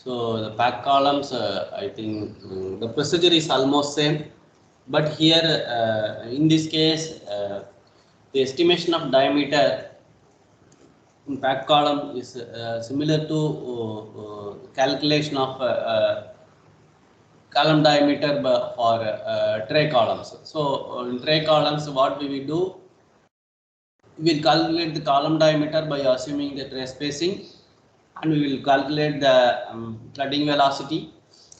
So the pack columns, I think the procedure is almost same, but here in this case, the estimation of diameter in pack column is similar to calculation of column diameter for tray columns. So in tray columns, what we will do, we will calculate the column diameter by assuming the tray spacing, and we will calculate the flooding velocity.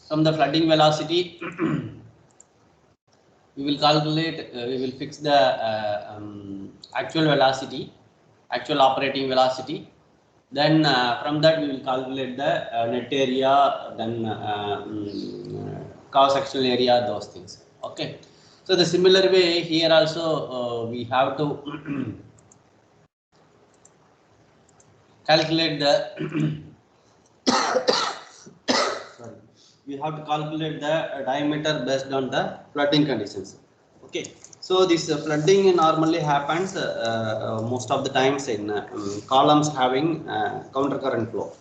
From the flooding velocity, we will calculate, we will fix the actual velocity, actual operating velocity. Then from that we will calculate the net area, then cross sectional area, those things. Okay. So the similar way here also we have to calculate the sorry, we have to calculate the diameter based on the flooding conditions. Okay, so this flooding normally happens most of the times in columns having counter current flow.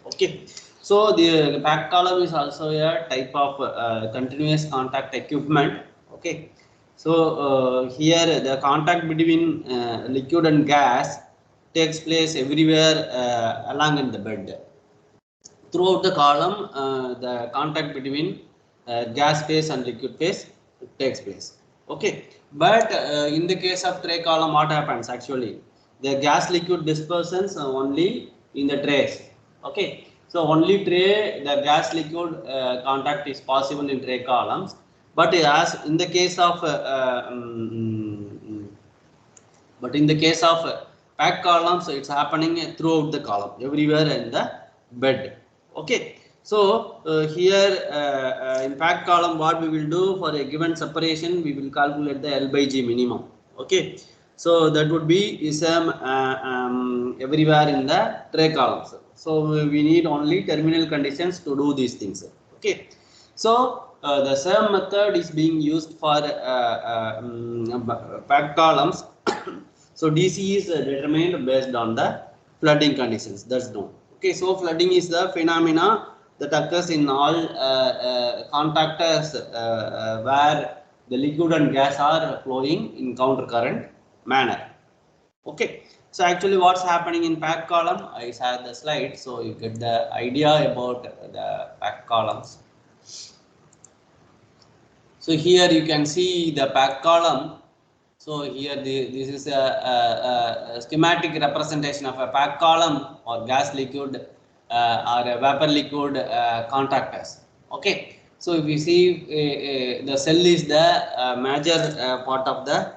Okay, so the back column is also a type of continuous contact equipment. Okay, so here the contact between liquid and gas takes place everywhere along in the bed. Throughout the column, the contact between gas phase and liquid phase takes place. Okay, but in the case of tray column, what happens actually? The gas liquid dispersions only in the trays. Okay, so only tray the gas liquid contact is possible in tray columns, but as in the case of but in the case of pack columns, it's happening throughout the column, everywhere in the bed. Okay, so here in pack column, what we will do for a given separation, we will calculate the L by G minimum. Okay, so that would be same everywhere in the tray columns. So we need only terminal conditions to do these things. Okay, so the same method is being used for packed columns. So DC is determined based on the flooding conditions. That's known. Okay, so flooding is the phenomena that occurs in all contactors where the liquid and gas are flowing in counter current manner. Okay, so actually what's happening in pack column, I had the slide, so you get the idea about the pack columns. So here you can see the pack column. So here this is a schematic representation of a pack column or gas liquid or a vapor liquid contactors. Okay, so if you see the cell is the major part of the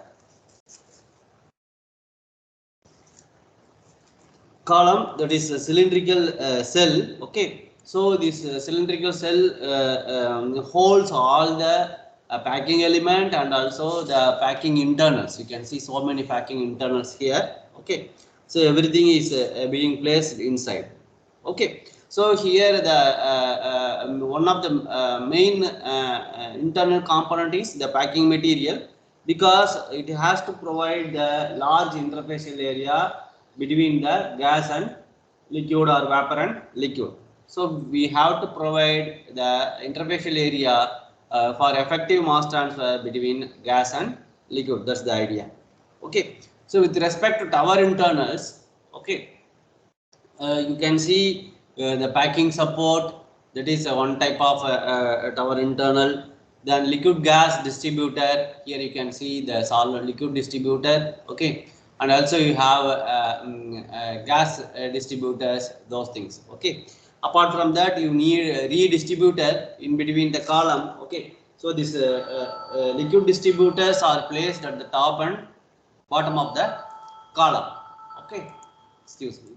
column, that is a cylindrical cell. Okay, so this cylindrical cell holds all the packing element and also the packing internals. You can see so many packing internals here. Okay, so everything is being placed inside. Okay, so here the one of the main internal component is the packing material, because it has to provide the large interfacial area between the gas and liquid or vapor and liquid. So we have to provide the interfacial area for effective mass transfer between gas and liquid. That's the idea. Okay, so with respect to tower internals, okay, you can see the packing support, that is one type of tower internal. Then liquid gas distributor, here you can see the solid liquid distributor. Okay, and also you have gas distributors, those things. Okay, apart from that you need a redistributor in between the column. Okay, so this liquid distributors are placed at the top and bottom of the column. Okay, excuse me.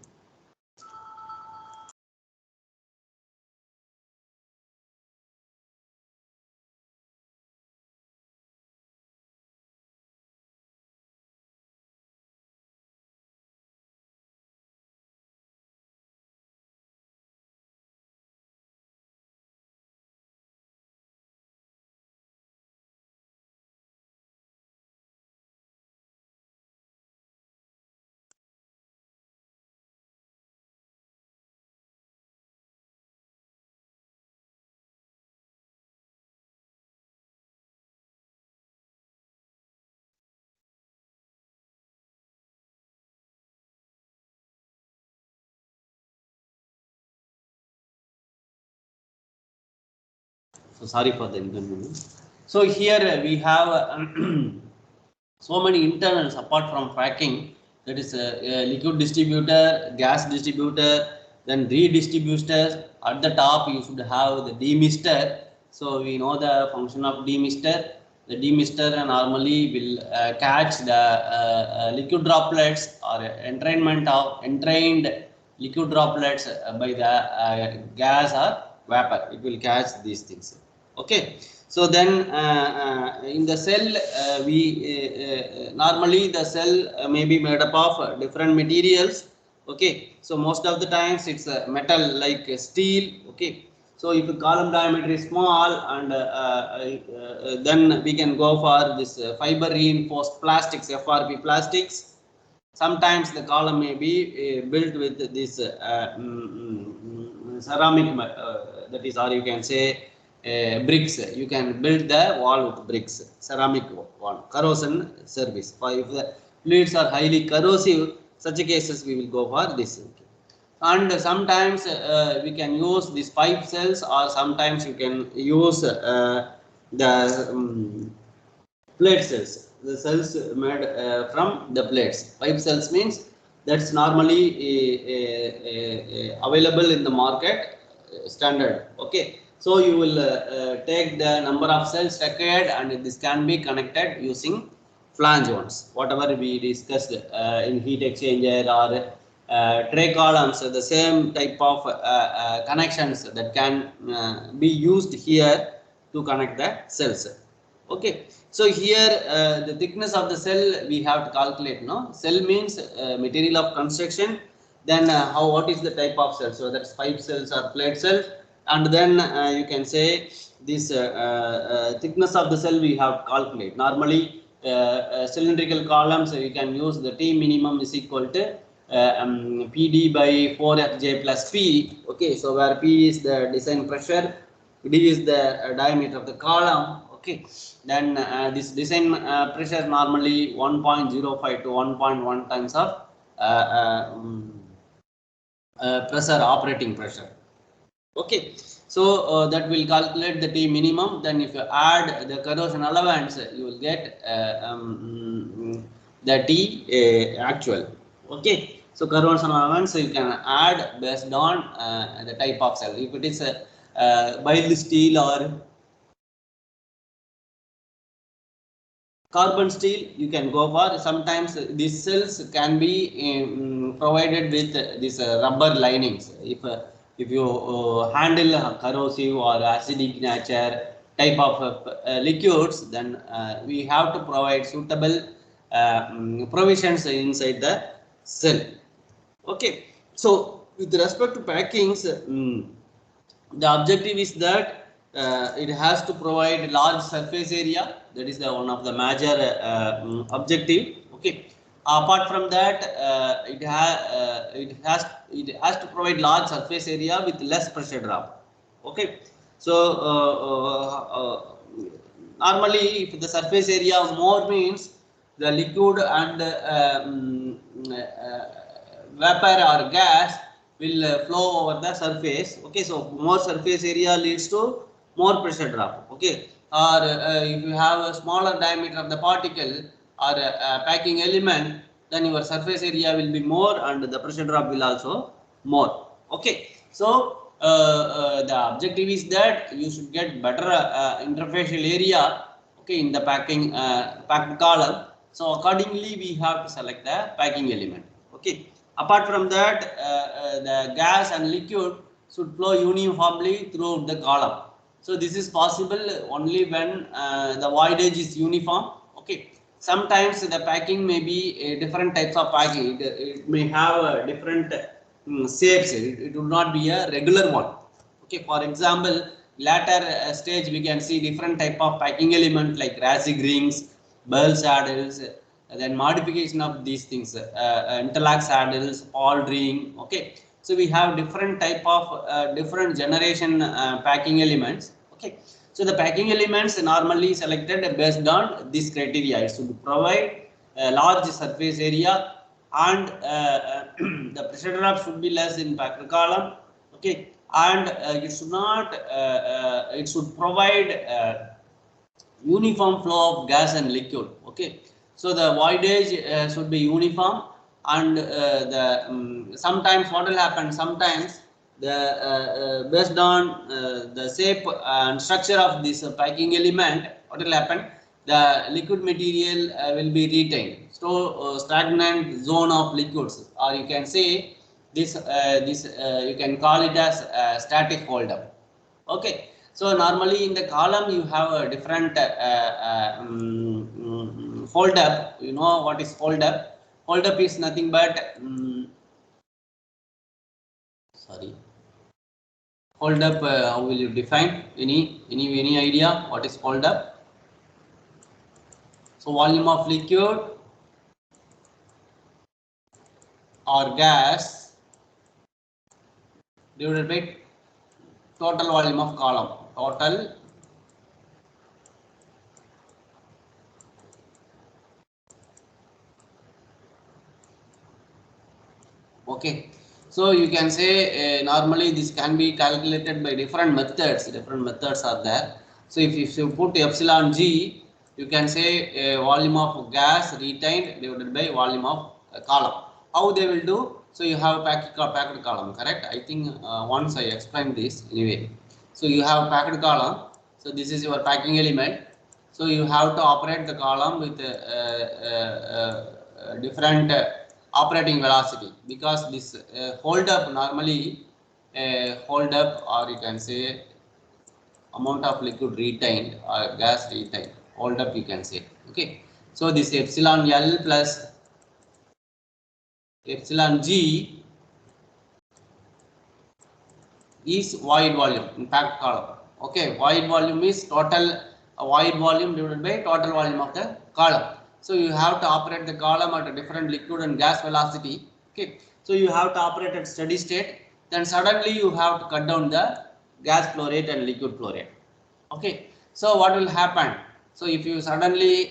So sorry for the inconvenience. So here we have so many internals apart from packing. That is a liquid distributor, gas distributor, then redistributors. At the top you should have the demister. So we know the function of demister. The demister normally will catch the liquid droplets or entrained liquid droplets by the gas or vapor. It will catch these things. Okay. So then in the cell we normally the cell may be made up of different materials. Okay, so most of the times it's a metal like steel. Okay, so if the column diameter is small, and then we can go for this fiber reinforced plastics, FRP plastics. Sometimes the column may be built with this ceramic, that is, or you can say bricks. You can build the wall with bricks, ceramic wall, corrosion service. For if the fluids are highly corrosive, such cases we will go for this. And sometimes we can use these pipe cells, or sometimes you can use the plate cells, the cells made from the plates. Pipe cells means that's normally available in the market, standard. Okay, so you will take the number of cells required, and this can be connected using flange ones, whatever we discussed in heat exchanger or tray columns. The same type of connections that can be used here to connect the cells. Okay, so here the thickness of the cell we have to calculate. No, cell means material of construction. Then what is the type of cell? So that's pipe cells or plate cells, and then you can say this thickness of the cell we have to calculate. Normally cylindrical columns, you can use the T minimum is equal to PD by 4Fj plus P. Okay, so where P is the design pressure, D is the diameter of the column. Okay, then this design pressure normally 1.05 to 1.1 times of pressure, operating pressure. Okay, so that will calculate the T minimum. Then if you add the corrosion allowance, you will get the T actual. Okay, so corrosion allowance you can add based on the type of cell. If it is a biled steel or carbon steel, you can go for. Sometimes these cells can be provided with these rubber linings. If you handle corrosive or acidic nature type of liquids, then we have to provide suitable provisions inside the cell. Okay, so with respect to packings, the objective is that it has to provide large surface area. That is the one of the major objective. Okay. Apart from that, it has to provide large surface area with less pressure drop. Okay. So normally, if the surface area more means the liquid and vapor or gas will flow over the surface. Okay, so more surface area leads to more pressure drop. Okay, or if you have a smaller diameter of the particle or packing element, then your surface area will be more and the pressure drop will also more. Okay, so the objective is that you should get better interfacial area. Okay, in the packed column. So accordingly, we have to select the packing element. Okay. Apart from that, the gas and liquid should flow uniformly throughout the column. So this is possible only when the voidage is uniform. Okay. Sometimes the packing may be different types of packing. It may have different shapes. It would not be a regular one. Okay. For example, later stage we can see different type of packing element like Rassig rings, Bell saddles, then modification of these things, interlock saddles, Paul ring. Okay, so we have different type of different generation packing elements. Okay, so the packing elements normally selected based on this criteria. It should provide a large surface area, and the pressure drop should be less in packed column. Okay, and it should not it should provide uniform flow of gas and liquid. Okay, so the voidage should be uniform, and sometimes what will happen, sometimes the based on the shape and structure of this packing element, what will happen, the liquid material will be retained, so stagnant zone of liquids, or you can say this you can call it as static holdup. Okay, so normally in the column you have a different hold up. You know what is hold up? Hold up is nothing but sorry. Hold up. How will you define? Any idea what is hold up? So volume of liquid or gas divided by total volume of column. Total okay, so you can say normally this can be calculated by different methods are there. So if you put epsilon g, you can say volume of gas retained divided by volume of column. How they will do? So you have packed column, correct? I think once I explained this anyway. So you have packed column, so this is your packing element, so you have to operate the column with different operating velocity, because this hold up normally hold up, or you can say amount of liquid retained or gas retained, hold up you can say. Okay, so this epsilon L plus epsilon G is void volume in packed column. Okay, void volume is total void volume divided by total volume of the column. So you have to operate the column at a different liquid and gas velocity. Okay, so you have to operate at steady state. Then suddenly you have to cut down the gas flow rate and liquid flow rate. Okay, so what will happen? So if you suddenly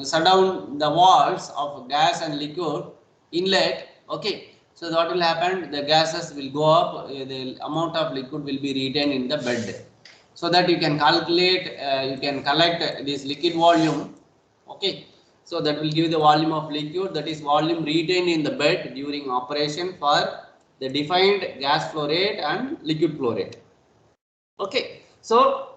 shut down the walls of gas and liquid inlet, okay, so what will happen? The gases will go up, the amount of liquid will be retained in the bed, so that you can calculate, you can collect this liquid volume. Okay, so that will give the volume of liquid, that is volume retained in the bed during operation for the defined gas flow rate and liquid flow rate. Okay, so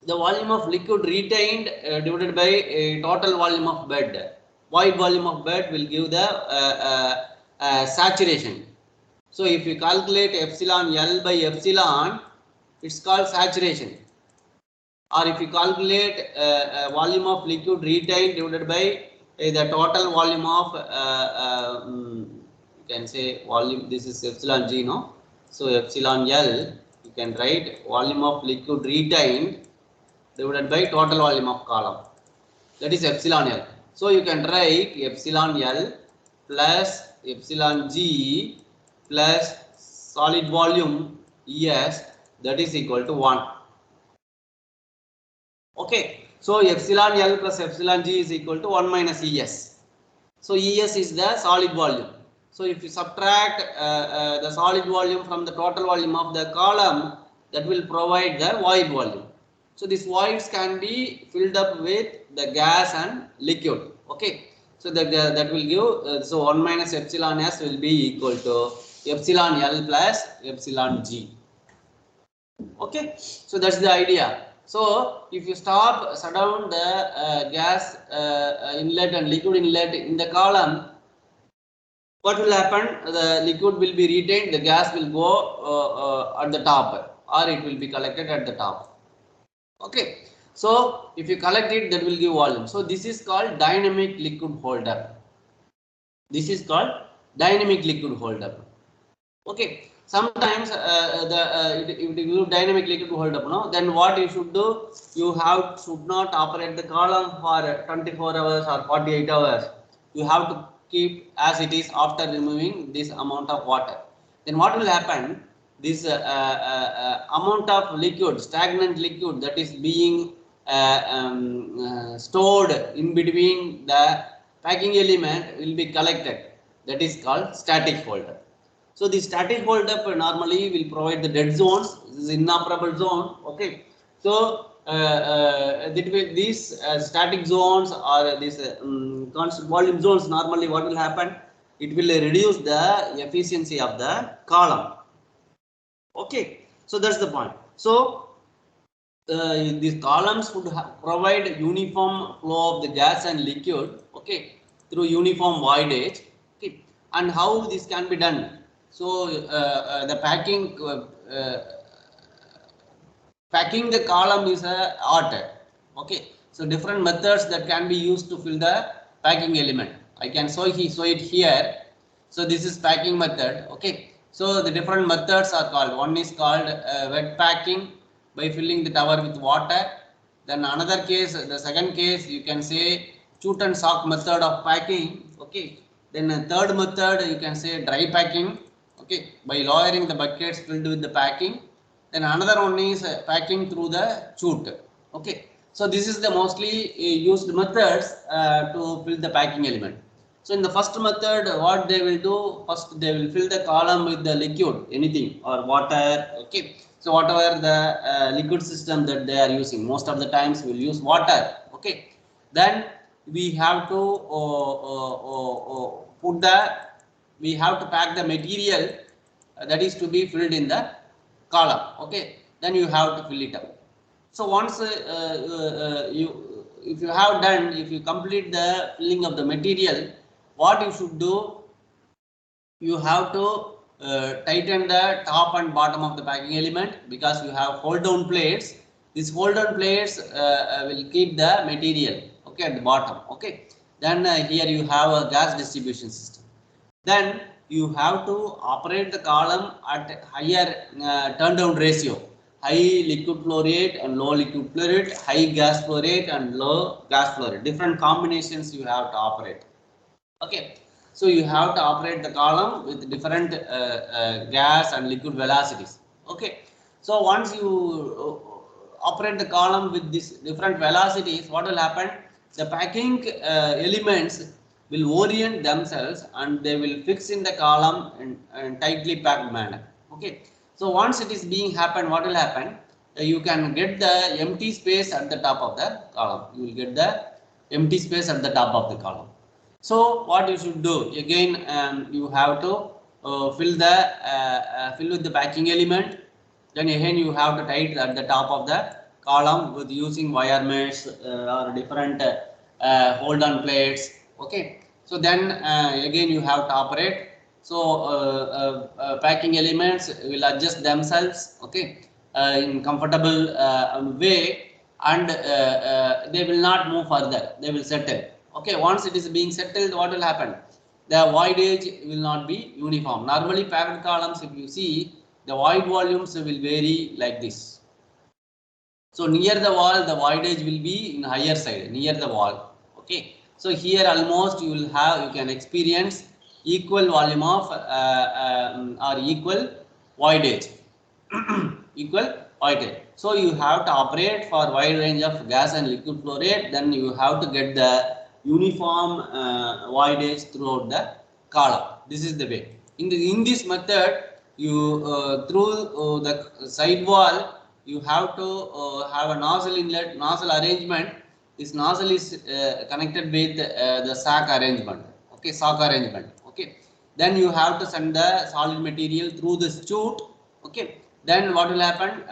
the volume of liquid retained divided by total volume of bed. Void volume of bed will give the saturation. So if you calculate epsilon L by epsilon, it's called saturation. Or if you calculate volume of liquid retained divided by the total volume of you can say volume, this is epsilon G, no? So epsilon L, you can write volume of liquid retained divided by total volume of column, that is epsilon L. So you can write epsilon L plus epsilon G plus solid volume ES, that is equal to 1. Okay, so epsilon L plus epsilon G is equal to 1 minus ES. So ES is the solid volume. So if you subtract the solid volume from the total volume of the column, that will provide the void volume. So these voids can be filled up with the gas and liquid. Okay, so that will give so 1 minus epsilon S will be equal to epsilon L plus epsilon G. Okay, so that's the idea. So if you shut down the gas inlet and liquid inlet in the column, what will happen? The liquid will be retained, the gas will go at the top, or it will be collected at the top. Okay, so if you collect it, that will give volume. So this is called dynamic liquid holder. This is called dynamic liquid holder. Okay, sometimes if you dynamic liquid holder, no, then what you should do? You should not operate the column for 24 hours or 48 hours. You have to keep as it is after removing this amount of water. Then what will happen? This amount of liquid, stagnant liquid, that is being stored in between the packing element will be collected. That is called static holder. So the static hold up normally will provide the dead zones. This is inoperable zone. Okay. So these static zones or these constant volume zones, normally what will happen? It will reduce the efficiency of the column. Okay. So that's the point. So these columns would provide uniform flow of the gas and liquid, okay, through uniform voidage. Okay. And how this can be done? So the packing the column is a art. Okay. So different methods that can be used to fill the packing element. I can show it here. So this is packing method. Okay. So the different methods are called. One is called wet packing by filling the tower with water. Then another case, the second case, you can say shoot and sock method of packing. Okay. Then a third method, you can say dry packing. Okay. By lowering the buckets filled with the packing. Then another one is packing through the chute. Okay. So this is the mostly used methods to fill the packing element. So in the first method, what they will do, first they will fill the column with the liquid, anything or water. Okay. So whatever the liquid system that they are using, most of the times we will use water. Okay. Then we have to we have to pack the material that is to be filled in the column. Okay. Then you have to fill it up. So once if you have done, if you complete the filling of the material, what you should do, you have to tighten the top and bottom of the packing element, because you have hold down plates. These hold down plates will keep the material, okay, at the bottom. Okay. Then here you have a gas distribution system. Then you have to operate the column at higher turn down ratio, high liquid flow rate and low liquid flow rate, high gas flow rate and low gas flow rate. Different combinations you have to operate. Okay. So you have to operate the column with different gas and liquid velocities. Okay. So once you operate the column with these different velocities, what will happen? The packing elements will orient themselves and they will fix in the column in tightly packed manner. Okay. So once it is being happen, what will happen? You can get the empty space at the top of the column. You will get the empty space at the top of the column. So what you should do again, you have to fill with the packing element. Then again you have to tight at the top of the column with using wire mesh or different hold on plates. Okay. So then again you have to operate. So packing elements will adjust themselves. Okay. In comfortable way, and they will not move further. They will settle. Okay. Once it is being settled, what will happen? The voidage will not be uniform. Normally packed columns, if you see, the void volumes will vary like this. So near the wall, the voidage will be in higher side, near the wall. Okay. So here almost you can experience equal volume of or equal voidage. Equal voidage. So you have to operate for wide range of gas and liquid flow rate. Then you have to get the uniform voidage throughout the column. This is the way. In this method, you through the side wall, you have to have a nozzle inlet, nozzle arrangement. This nozzle is connected with the sac arrangement. Okay, sock arrangement. Okay. Then you have to send the solid material through the chute. Okay. Then what will happen?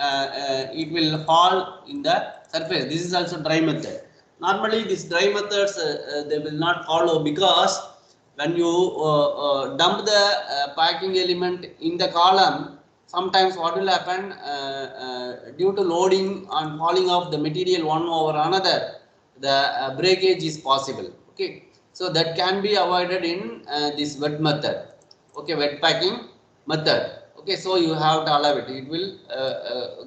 It will fall in the surface. This is also dry method. Normally, these dry methods they will not follow, because when you dump the packing element in the column, sometimes what will happen, due to loading and falling of the material one over another, the breakage is possible. Okay. So that can be avoided in this wet method. Okay, wet packing method. Okay, so you have to allow it. It will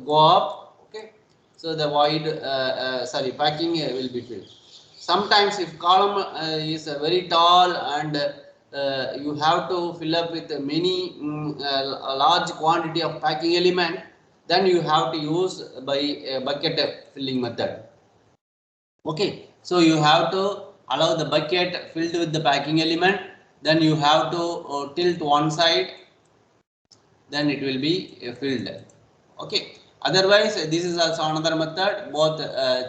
go up. Okay, so the void, packing will be filled. Sometimes if column is very tall and you have to fill up with many a large quantity of packing element, then you have to use by bucket filling method. Okay, so you have to allow the bucket filled with the packing element. Then you have to tilt one side. then it will be filled. Okay, otherwise this is also another method, both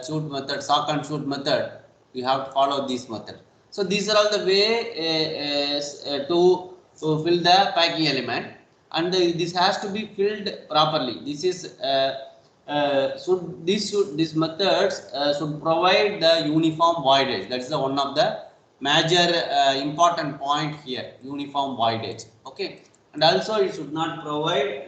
shoot method, sock and shoot method, you have to follow this method. So these are all the way to fill the packing element, and this has to be filled properly. This is these methods should provide the uniform voidage. That is the one of the major important point here, uniform voidage. Okay, and also it should not provide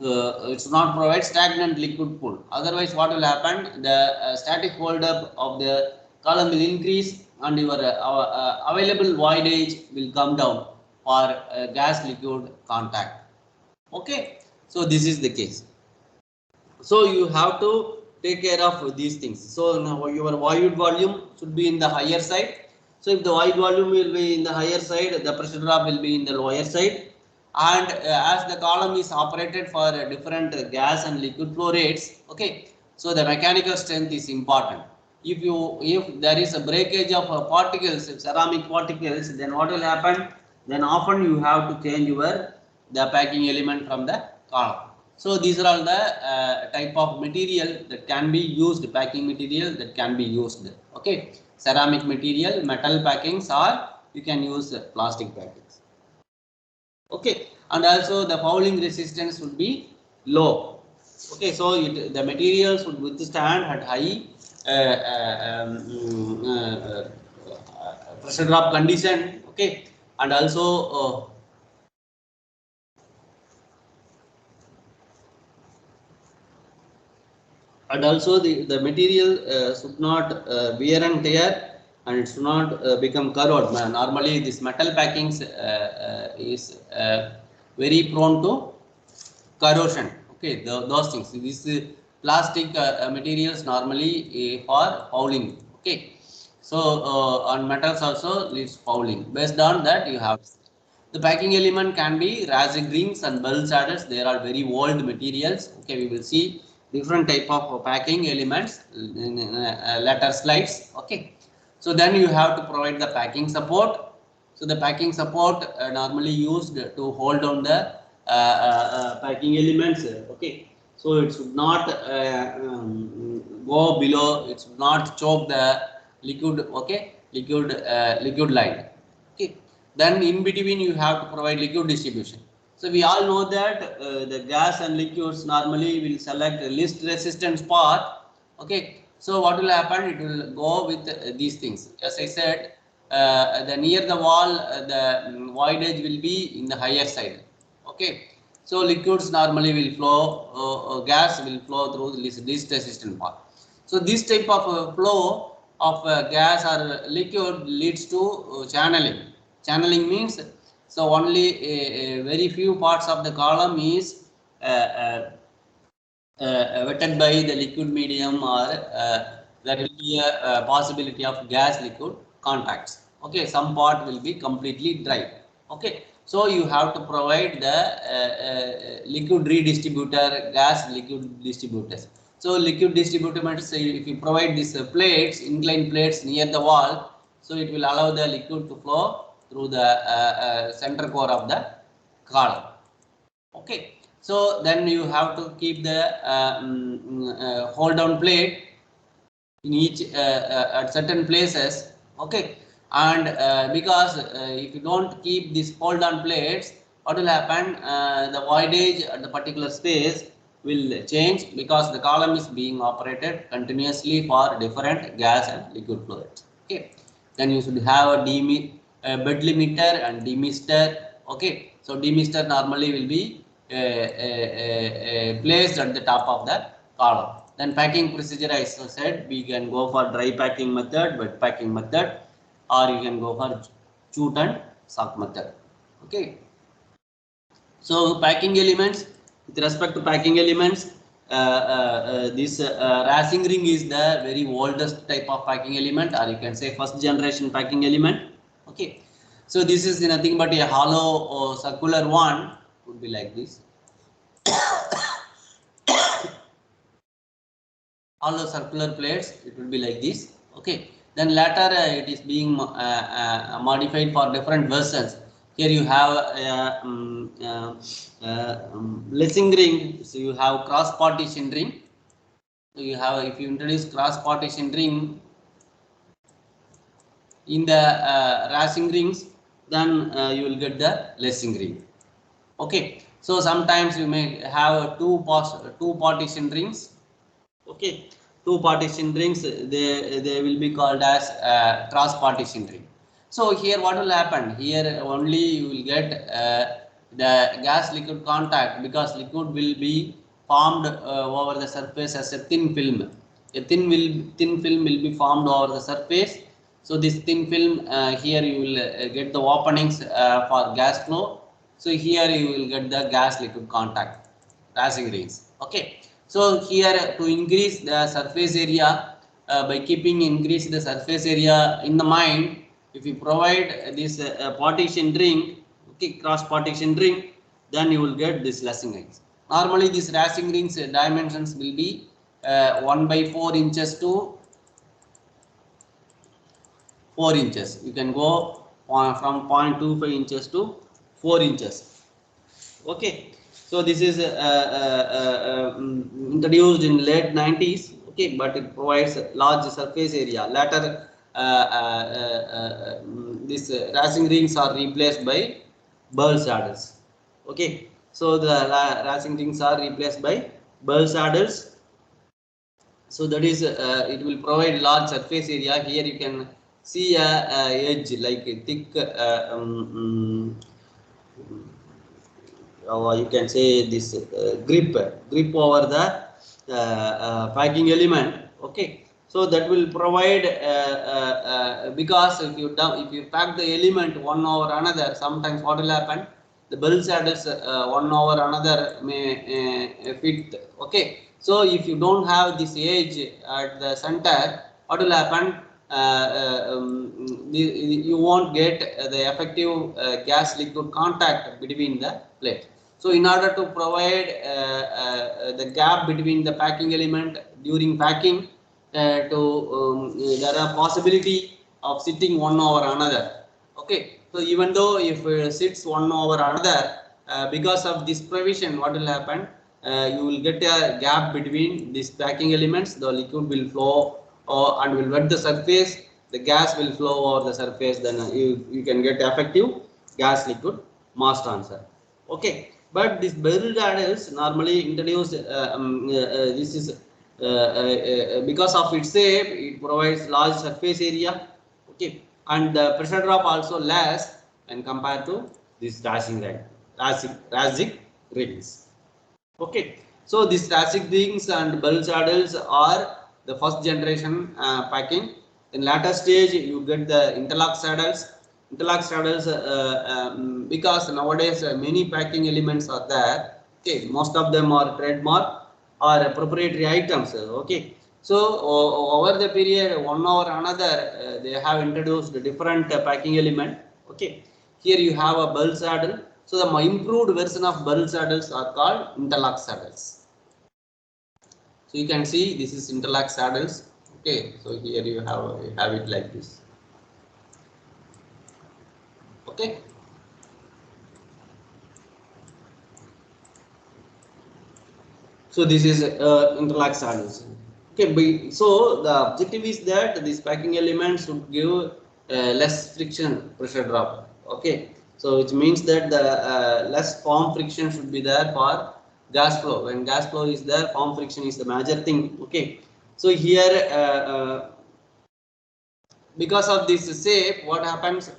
it should not provide stagnant liquid pool. Otherwise what will happen, the static hold up of the column will increase and your available voidage will come down for gas liquid contact. Okay, so this is the case. So you have to take care of these things. So now your void volume should be in the higher side. So if the void volume will be in the higher side, the pressure drop will be in the lower side. And as the column is operated for different gas and liquid flow rates, okay, so the mechanical strength is important. If there is a breakage of particles, ceramic particles, then what will happen, then often you have to change the packing element from the column. So these are all the type of material that can be used, packing material that can be used. Okay, ceramic material, metal packings, or you can use plastic packings. Okay, and also the fouling resistance would be low. Okay, so the materials would withstand at high pressure drop condition. Okay, and also the material should not wear and tear, and it should not become corrode. Normally this metal packings is very prone to corrosion. Okay, those things, these plastic materials normally for fouling. Okay, so on metals also leads fouling. Based on that, you have the packing element can be resin rings and bell saddles. They are very old materials. Okay, we will see different type of packing elements in later slides. Okay, so then you have to provide the packing support. So the packing support normally used to hold on the packing elements. Okay, so it should not go below, it should not choke the liquid. Okay, liquid line. Okay, then in between you have to provide liquid distribution. So we all know that the gas and liquids normally will select least resistance path. Okay, so what will happen, it will go with these things. As I said, the near the wall the voidage will be in the higher side. Okay, so liquids normally will flow, gas will flow through the least resistant path. So this type of flow of gas or liquid leads to channeling. Channeling means, so only a very few parts of the column is wetted by the liquid medium, or there will be a possibility of gas liquid contacts. Okay, some part will be completely dry. Okay, so you have to provide the liquid redistributor, gas liquid distributors. So liquid distributor means if you provide these plates, inclined plates near the wall, so it will allow the liquid to flow through the center core of the column. Okay, so then you have to keep the hold down plate in each at certain places. Okay, and because if you don't keep these hold down plates, what will happen, the voidage at the particular space will change, because the column is being operated continuously for different gas and liquid fluids. Okay, then you should have a bed limiter and demister. Okay, so demister normally will be placed at the top of the column. Then packing procedure, I said, we can go for dry packing method, wet packing method, or you can go for shoot and sock method. Okay, so packing elements, with respect to packing elements, this resin ring is the very oldest type of packing element, or you can say first generation packing element. Okay, so this is nothing but a hollow circular one, would be like this. Hollow circular plates, it will be like this. Okay, then later it is being modified for different versions. Here you have lacing ring, so you have cross partition ring. So you have, if you introduce cross partition ring in the racing rings, then you will get the lacing ring. Okay, so sometimes you may have two partition rings. Okay, two partition rings, they will be called as cross partition ring. So here what will happen? Here only you will get the gas liquid contact, because liquid will be formed over the surface as a thin film. A thin film will be formed over the surface. So this thin film, here you will get the openings for gas flow. So here you will get the gas liquid contact, racing rings. Okay. So here to increase the surface area, by keeping increase the surface area in the mind, if you provide this partition ring, okay, cross partition ring, then you will get this lacing rings. Normally these racing rings dimensions will be 1/4 inches to 4 inches. You can go from 0.25 inches to 4 inches. Okay, so this is introduced in late 90s. Okay, but it provides large surface area. Later, these racing rings are replaced by Burl saddles. Okay, so the racing rings are replaced by Burl saddles. So that is, it will provide large surface area. Here you can see a edge like a thick or you can say this grip over the packing element. Okay, so that will provide because if you pack the element one over another, sometimes what will happen, the Burl saddles one over another may fit. Okay, so if you don't have this edge at the center, what will happen, you won't get the effective gas liquid contact between the plate. So in order to provide the gap between the packing element during packing, there are possibility of sitting one over another. Okay, so even though if it sits one over another, because of this provision, what will happen? You will get a gap between these packing elements. The liquid will flow and will wet the surface. The gas will flow over the surface. Then you can get effective gas liquid mass transfer. Okay, but these Burl saddles normally introduced. This is because of its shape, it provides large surface area. Okay, and the pressure drop also less when compared to this racing rings. Okay, so these racing rings and Burl saddles are the first generation packing. In later stage, you get the interlock saddles. Interlock saddles, because nowadays many packing elements are there. Okay, most of them are trademark or proprietary items. Okay, so over the period one or another, they have introduced different packing element. Okay, here you have a Burl saddle. So the improved version of Burl saddles are called interlock saddles. So you can see this is interlock saddles. Okay, so here you have it like this. Okay. So this is interlock saddles. Okay, so the objective is that these packing elements should give less friction pressure drop. Okay, so which means that the less form friction should be there for gas flow. When gas flow is there, form friction is the major thing. Okay, so here because of this shape, what happens?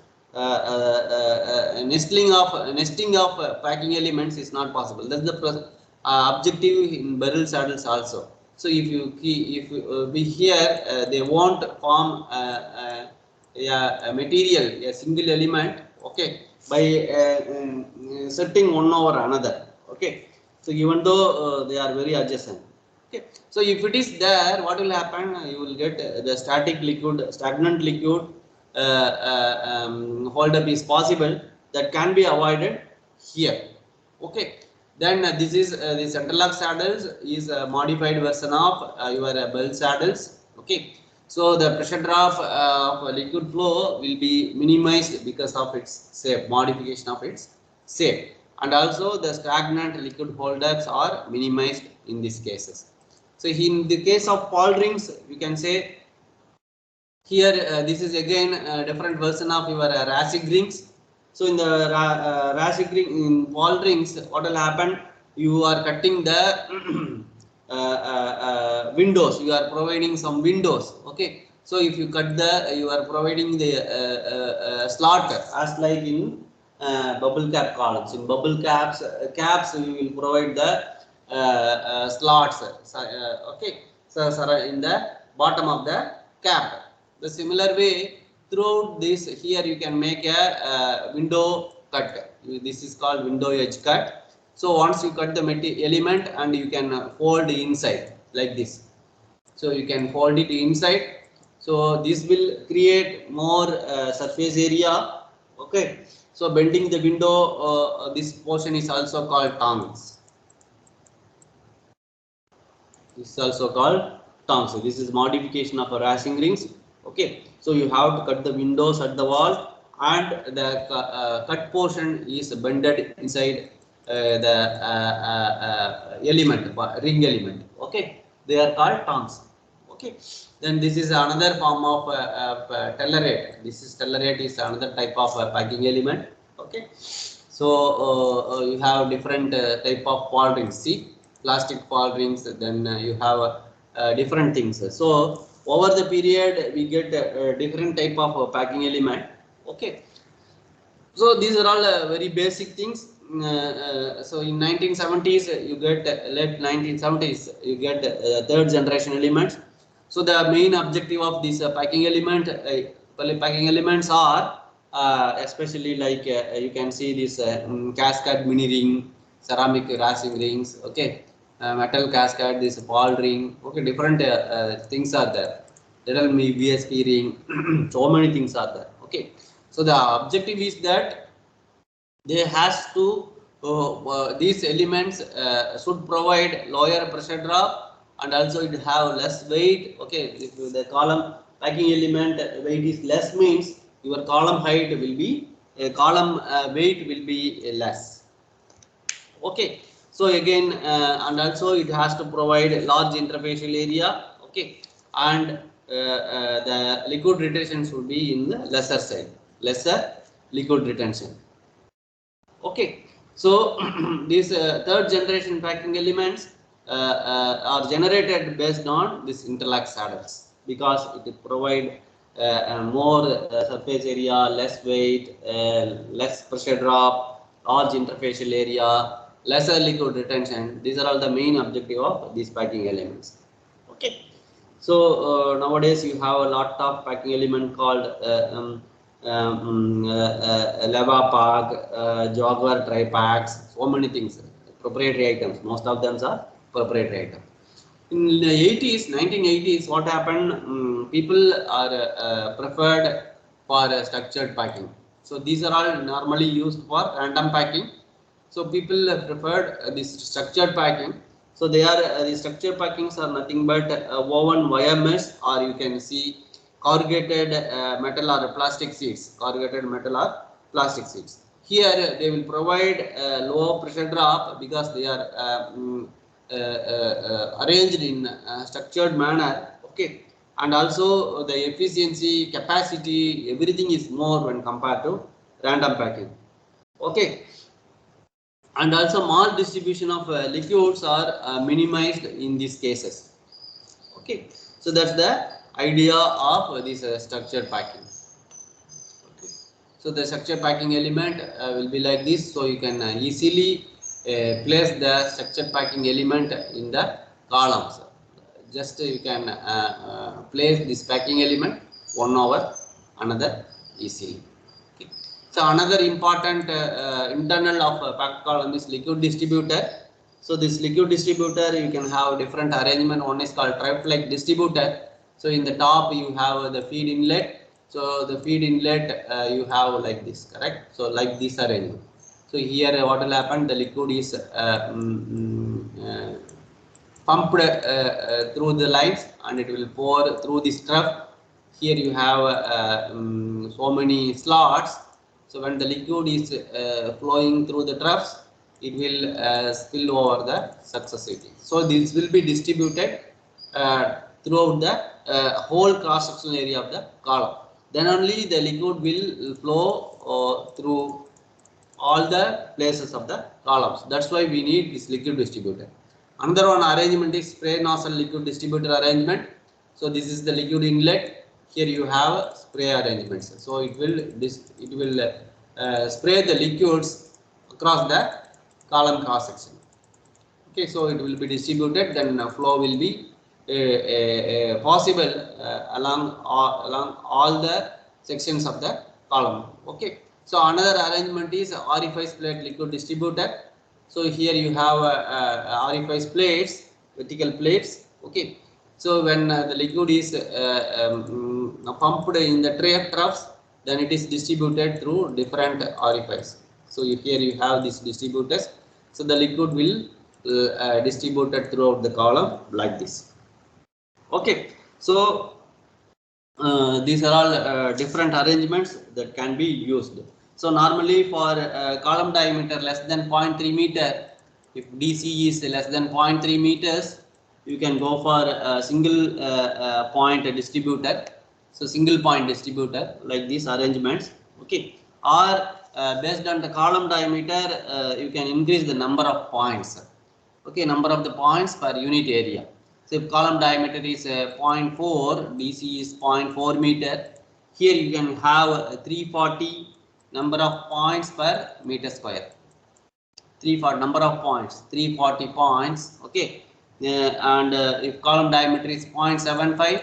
Nesting of packing elements is not possible. That's the objective in Burl saddles also. So if you be here, they won't form a material, a single element. Okay, by setting one over another. Okay, so even though they are very adjacent. Okay, so if it is there, what will happen? You will get the stagnant liquid hold up is possible, that can be avoided here. Okay, then this is this interlock saddles is a modified version of your Burl saddles. Okay, So the pressure drop of a liquid flow will be minimized because of its shape, modification of its shape, and also the stagnant liquid holdups are minimized in these cases. So in the case of Paul rings, we can say here this is again a different version of your Raschig rings. So in the Raschig ring, in Paul rings, what will happen? You are cutting the windows. You are providing some windows. Okay. So if you cut the, you are providing the slot as like in bubble cap columns. In bubble caps, you will provide the slots. Okay. So in the bottom of the cap. The similar way, throughout this, here you can make a window cut. This is called window edge cut. So once you cut the element and you can fold inside like this. So you can fold it inside. So this will create more surface area. Okay. So bending the window, this portion is also called tongs. This is also called tongs. This is modification of a Raschig rings. Okay, so you have to cut the windows at the wall, and the cut portion is bended inside the element, ring element. Okay, they are called tongs. Okay, then this is another form of tellerate. This is tellerate is another type of packing element. Okay, so you have different type of Paul rings. See, plastic Paul rings. Then you have different things. So over the period, we get different type of packing element. Okay, so these are all very basic things. So in 1970s, you get late 1970s, you get third generation elements. So the main objective of this packing element, packing elements are especially like you can see this cascade mini ring, ceramic Raschig rings. Okay, metal cascade, this ball ring. Okay, different things are there. There will be VSP ring. So many things are there. Okay, so the objective is that they has to these elements should provide lower pressure drop, and also it have less weight. Okay, if the column packing element weight is less, means your column height will be column weight will be less. Okay, so again and also it has to provide large interfacial area. Okay, and the liquid retention should be in the lesser side, lesser liquid retention. Okay, so these third generation packing elements are generated based on this interlock saddles, because it provide more surface area, less weight, less pressure drop, large interfacial area, lesser liquid retention. These are all the main objective of these packing elements. Okay, so nowadays you have a lot of packing element called Leva Pack, Jaguar Tri Packs, so many things, proprietary items. Most of them are proprietary items. In the 80s, 1980s, what happened? People are preferred for structured packing. So these are all normally used for random packing. So people preferred this structured packing. So they are the structured packings are nothing but woven wire mesh, or you can see corrugated metal or plastic sheets. Corrugated metal or plastic sheets. Here they will provide low pressure drop because they are arranged in structured manner. Okay, and also the efficiency, capacity, everything is more when compared to random packing. Okay, and also mass distribution of liquids are minimized in these cases. Okay, so that's the idea of this structured packing. Okay. So the structured packing element will be like this. So you can easily place the structured packing element in the columns. Just you can place this packing element one over another easily. Okay. So another important internal of packed column is liquid distributor. So this liquid distributor, you can have different arrangement. One is called triflex distributor. So in the top you have the feed inlet. So the feed inlet you have like this, correct? So like this arrangement. So here what will happen? The liquid is pumped through the lines and it will pour through this trough. Here you have so many slots. So when the liquid is flowing through the troughs, it will spill over the successively. So this will be distributed throughout the whole cross-sectional area of the column. Then only the liquid will flow through all the places of the columns. That's why we need this liquid distributor. Another one arrangement is spray nozzle liquid distributor arrangement. So this is the liquid inlet. Here you have spray arrangements. So it will spray the liquids across the column cross section. Okay, so it will be distributed. Then flow will be possible along all the sections of the column. Okay. So another arrangement is orifice plate liquid distributor. So here you have orifice plates, vertical plates. Okay. So when the liquid is pumped in the tray of troughs, then it is distributed through different orifices. So here you have these distributors. So the liquid will distributed throughout the column like this. Okay. So these are all different arrangements that can be used. So normally for column diameter less than 0.3 meter, if DC is less than 0.3 meters, you can go for a single point distributor. So single point distributor like these arrangements. Okay. Or based on the column diameter, you can increase the number of points. Okay, number of the points per unit area. So if column diameter is 0.4, DC is 0.4 meter, here you can have 340 number of points per meter square. 340 number of points, 340 points. Okay, and if column diameter is 0.75,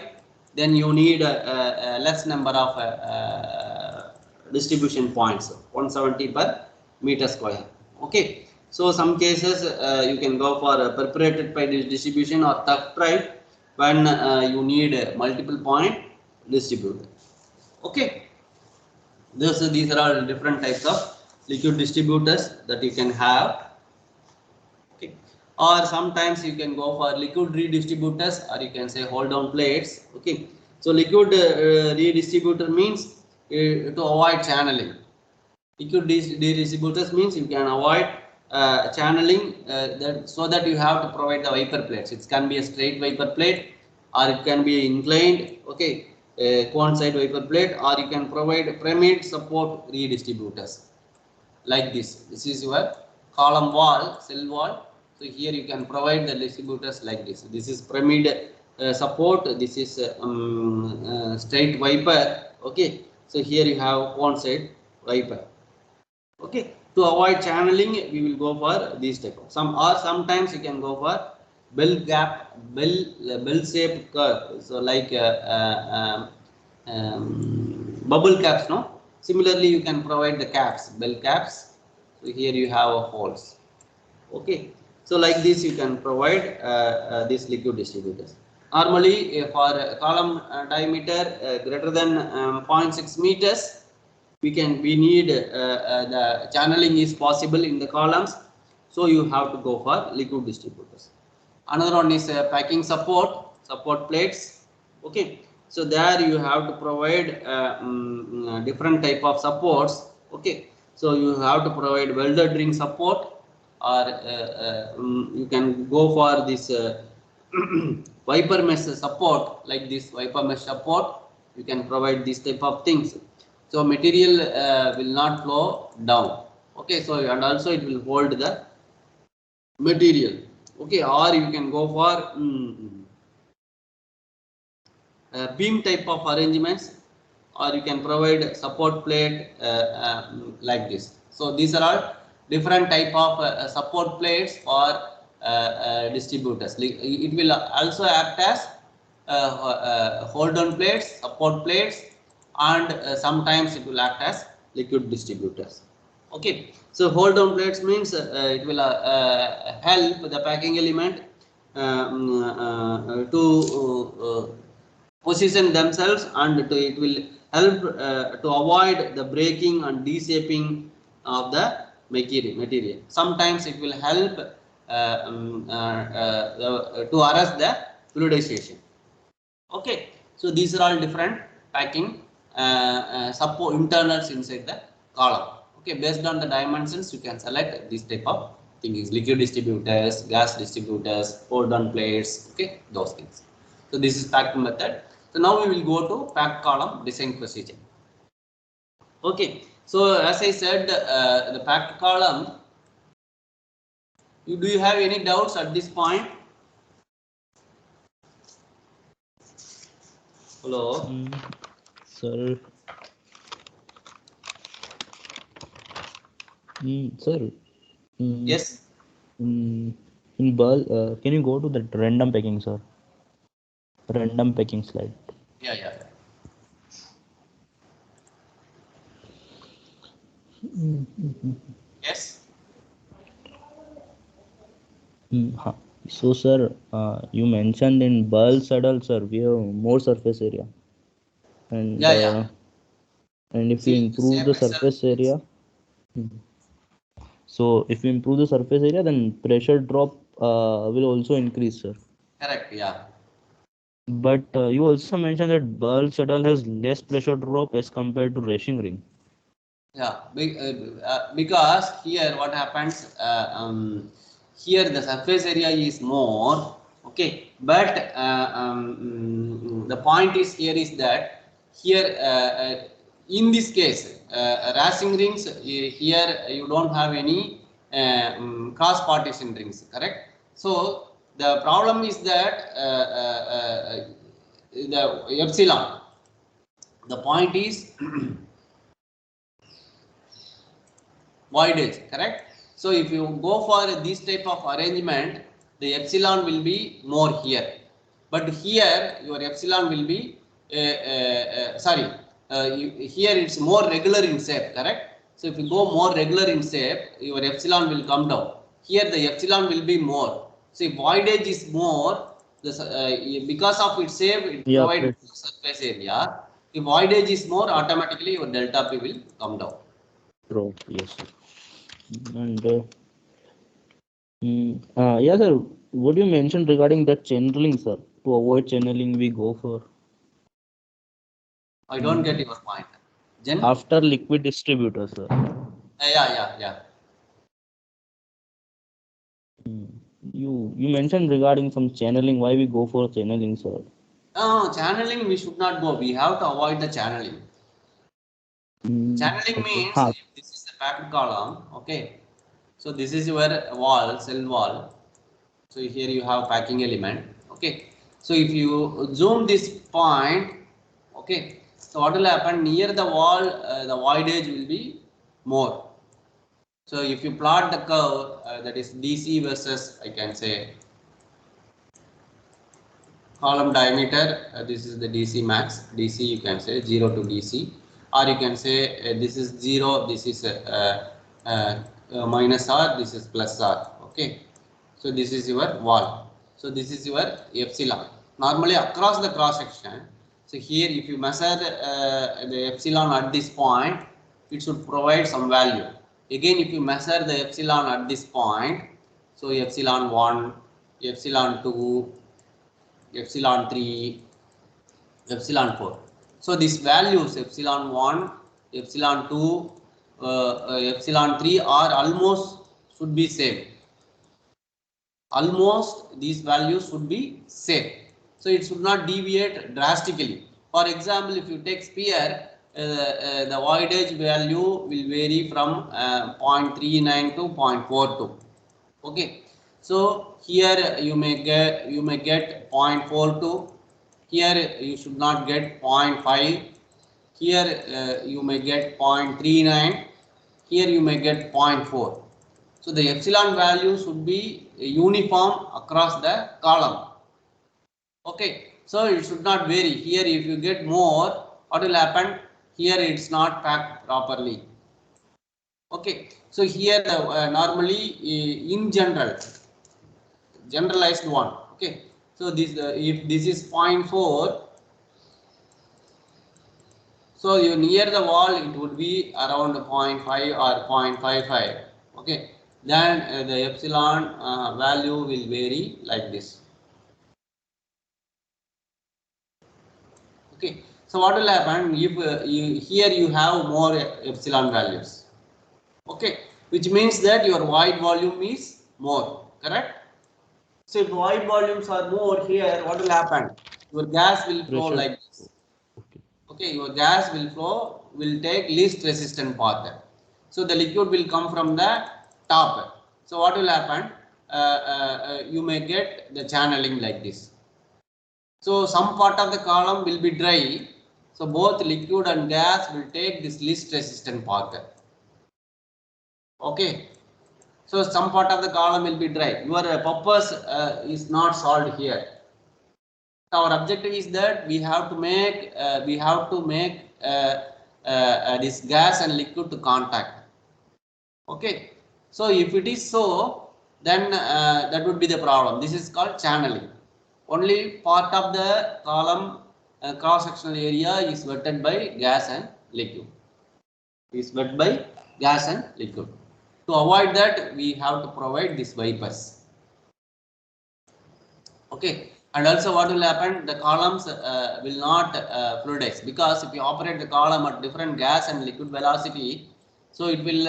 then you need less number of distribution points, 170 per meter square. Okay. So some cases you can go for a perforated pipe distribution or tuck pipe when you need multiple point distributor. Okay. These are all different types of liquid distributors that you can have. Okay. Or sometimes you can go for liquid redistributors, or you can say hold down plates. Okay. So liquid redistributor means to avoid channeling. Liquid redistributors means you can avoid channeling so that you have to provide the wiper plates. It can be a straight wiper plate, or it can be inclined, okay, cone side wiper plate, or you can provide pyramid support redistributors like this. This is your column wall, cell wall. So here you can provide the distributors like this. This is pyramid support. This is straight wiper. Okay. So here you have cone side wiper. Okay. To avoid channeling, we will go for these type of sometimes you can go for bell shaped curve. So like bubble caps, no? Similarly, you can provide the caps, bell caps. So here you have holes. Okay. So like this, you can provide these liquid distributors. Normally, for column diameter greater than 0.6 meters, we need the channeling is possible in the columns, so you have to go for liquid distributors. Another one is packing support plates. Okay, so there you have to provide different type of supports. Okay, so you have to provide welded ring support, or you can go for this wiper mesh support, like this wiper mesh support. You can provide this type of things. So material will not flow down. Okay, so and also it will hold the material. Okay, or you can go for beam type of arrangements, or you can provide support plate like this. So these are all different type of support plates for distributors. It will also act as hold on plates, support plates, and sometimes it will act as liquid distributors. Okay, so hold down plates means it will help the packing element to position themselves, and it will help to avoid the breaking and deshaping of the material. Sometimes it will help to arrest the fluidization. Okay, so these are all different packing support internals inside the column. Okay, based on the dimensions, you can select this type of things: liquid distributors, gas distributors, hold on plates. Okay, those things. So this is packing method. So now we will go to packed column design procedure. Okay, so as I said, the packed column. Do you have any doubts at this point? Hello. Sir. Sir. Yes. In bulk, can you go to the random packing, sir? Random packing slide. Yeah, yeah. Yes. So, sir, you mentioned in bulk saddle, sir, we have more surface area, and Yeah, yeah. if you See, improve same the result. surface area, so if you improve the surface area, then pressure drop will also increase, sir. Correct. Yeah. But you also mentioned that bulk saddle has less pressure drop as compared to racing ring. Yeah. Because here what happens? Here the surface area is more. Okay. But the point is here is that here in this case racing rings here you don't have any cross partition rings. Correct. So the problem is that the epsilon. The point is voidage, correct? So if you go for this type of arrangement, the epsilon will be more here, but here your epsilon will be here it's more regular in shape, correct? So if you go more regular in shape, your epsilon will come down. Here the epsilon will be more. See, voidage is more. Because of its shape, it Yeah, provides surface area. If voidage is more, automatically your delta P will come down. drop, yes, sir. And yeah, sir. What you mentioned regarding that channeling, sir? To avoid channeling, we go for I don't get your point. after liquid distributor, sir. Yeah, yeah, yeah. You mentioned regarding some channeling. Why we go for channeling, sir? Channeling we should not go. We have to avoid the channeling. Channeling Okay. means if this is the packed column, okay. So this is your wall, cell wall. So here you have packing element, okay. So if you zoom this point, okay. So what will happen near the wall? The voidage will be more. So if you plot the curve, that is DC versus, I can say, column diameter, this is the DC max, DC you can say 0 to DC, or you can say this is 0, this is minus R, this is plus R, okay. So this is your wall, so this is your epsilon. Normally across the cross section, so here if you measure the epsilon at this point, it should provide some value. Again if you measure the epsilon at this point, so epsilon 1, epsilon 2, epsilon 3, epsilon 4. So these values epsilon 1, epsilon 2, epsilon 3 are almost should be same. Almost these values should be same. So it should not deviate drastically. For example, if you take sphere, the voidage value will vary from 0.39 to 0.42. Okay, so here you may get 0.42. Here you should not get 0.5. Here you may get 0.39. Here you may get 0.4. So the epsilon value should be uniform across the column. Okay, so it should not vary. Here if you get more, what will happen? Here it's not packed properly. Okay, so here normally in generalized one. Okay, so this if this is 0.4, so you near the wall it would be around 0.5 or 0.55. Okay, then the epsilon value will vary like this. Okay, so what will happen if here you have more epsilon values? Okay, which means that your void volume is more, correct? So if void volumes are more here, what will happen? Your gas will flow Pressure. like this. Okay. Okay, your gas will take least resistant path. So the liquid will come from the top. So what will happen? You may get the channeling like this. So some part of the column will be dry. So both liquid and gas will take this least resistant path. Okay. So some part of the column will be dry. Your purpose is not solved here. Our objective is that we have to make this gas and liquid to contact. Okay. So if it is so, then that would be the problem. This is called channeling. Only part of the column cross sectional area is wetted by gas and liquid. Is wet by gas and liquid. To avoid that, we have to provide these wipers. Okay, and also what will happen? The columns will not fluidize, because if you operate the column at different gas and liquid velocity, so it will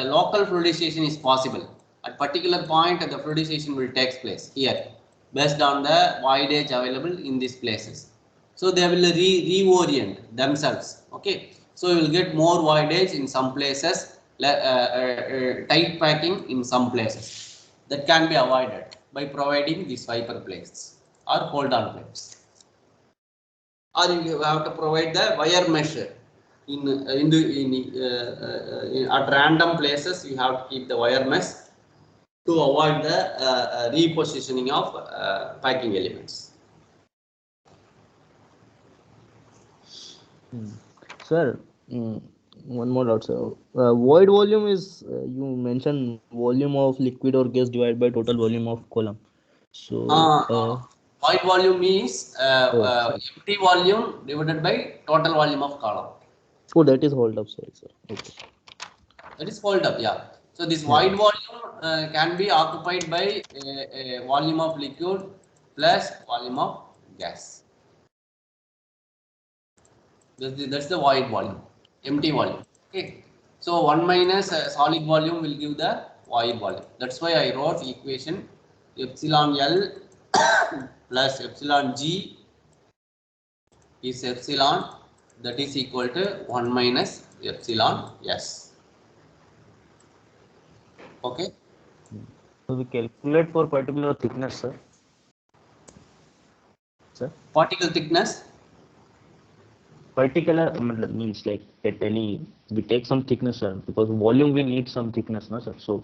local fluidization is possible. At particular point, the fluidization will take place here based on the voidage available in these places. So they will reorient themselves. Okay, so you will get more voidage in some places, tight packing in some places. That can be avoided by providing these wiper plates or hold on plates. Or you have to provide the wire mesh at random places. You have to keep the wire mesh to avoid the repositioning of packing elements. Sir, one more doubt, sir. Void volume is, you mentioned volume of liquid or gas divided by total volume of column. So, Void volume is sorry. empty volume divided by total volume of column. Oh, that is hold up, sorry, sir. Okay. That is hold up, yeah. So this Yeah. void volume can be occupied by a volume of liquid plus volume of gas. That's the void volume, empty volume. Okay. So 1 minus solid volume will give the void volume. That's why I wrote equation epsilon L plus epsilon G is epsilon, that is equal to 1 minus epsilon S. Okay. So we calculate for particular thickness, sir. Sir, Particle thickness. particular means like at any, we take some thickness, sir, because volume we need some thickness, no, sir. So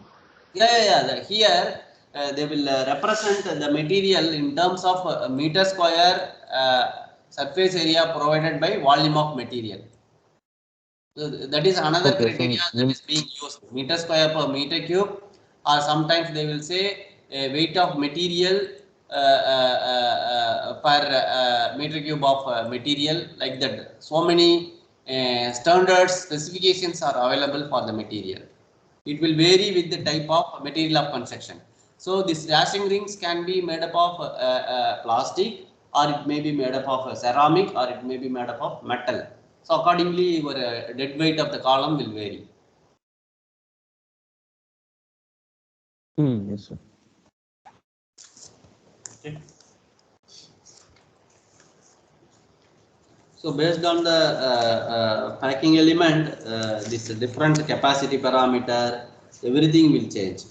Yeah. Here they will represent the material in terms of meter square surface area provided by volume of material. So that is another okay, criteria so that is being used. Meter square per meter cube, or sometimes they will say weight of material per meter cube of material, like that. So many standards specifications are available for the material. It will vary with the type of material of construction. So these dashing rings can be made up of plastic, or it may be made up of ceramic, or it may be made up of metal. So accordingly, your dead weight of the column will vary. yes, sir. Okay. So based on the packing element, this different capacity parameter, everything will change.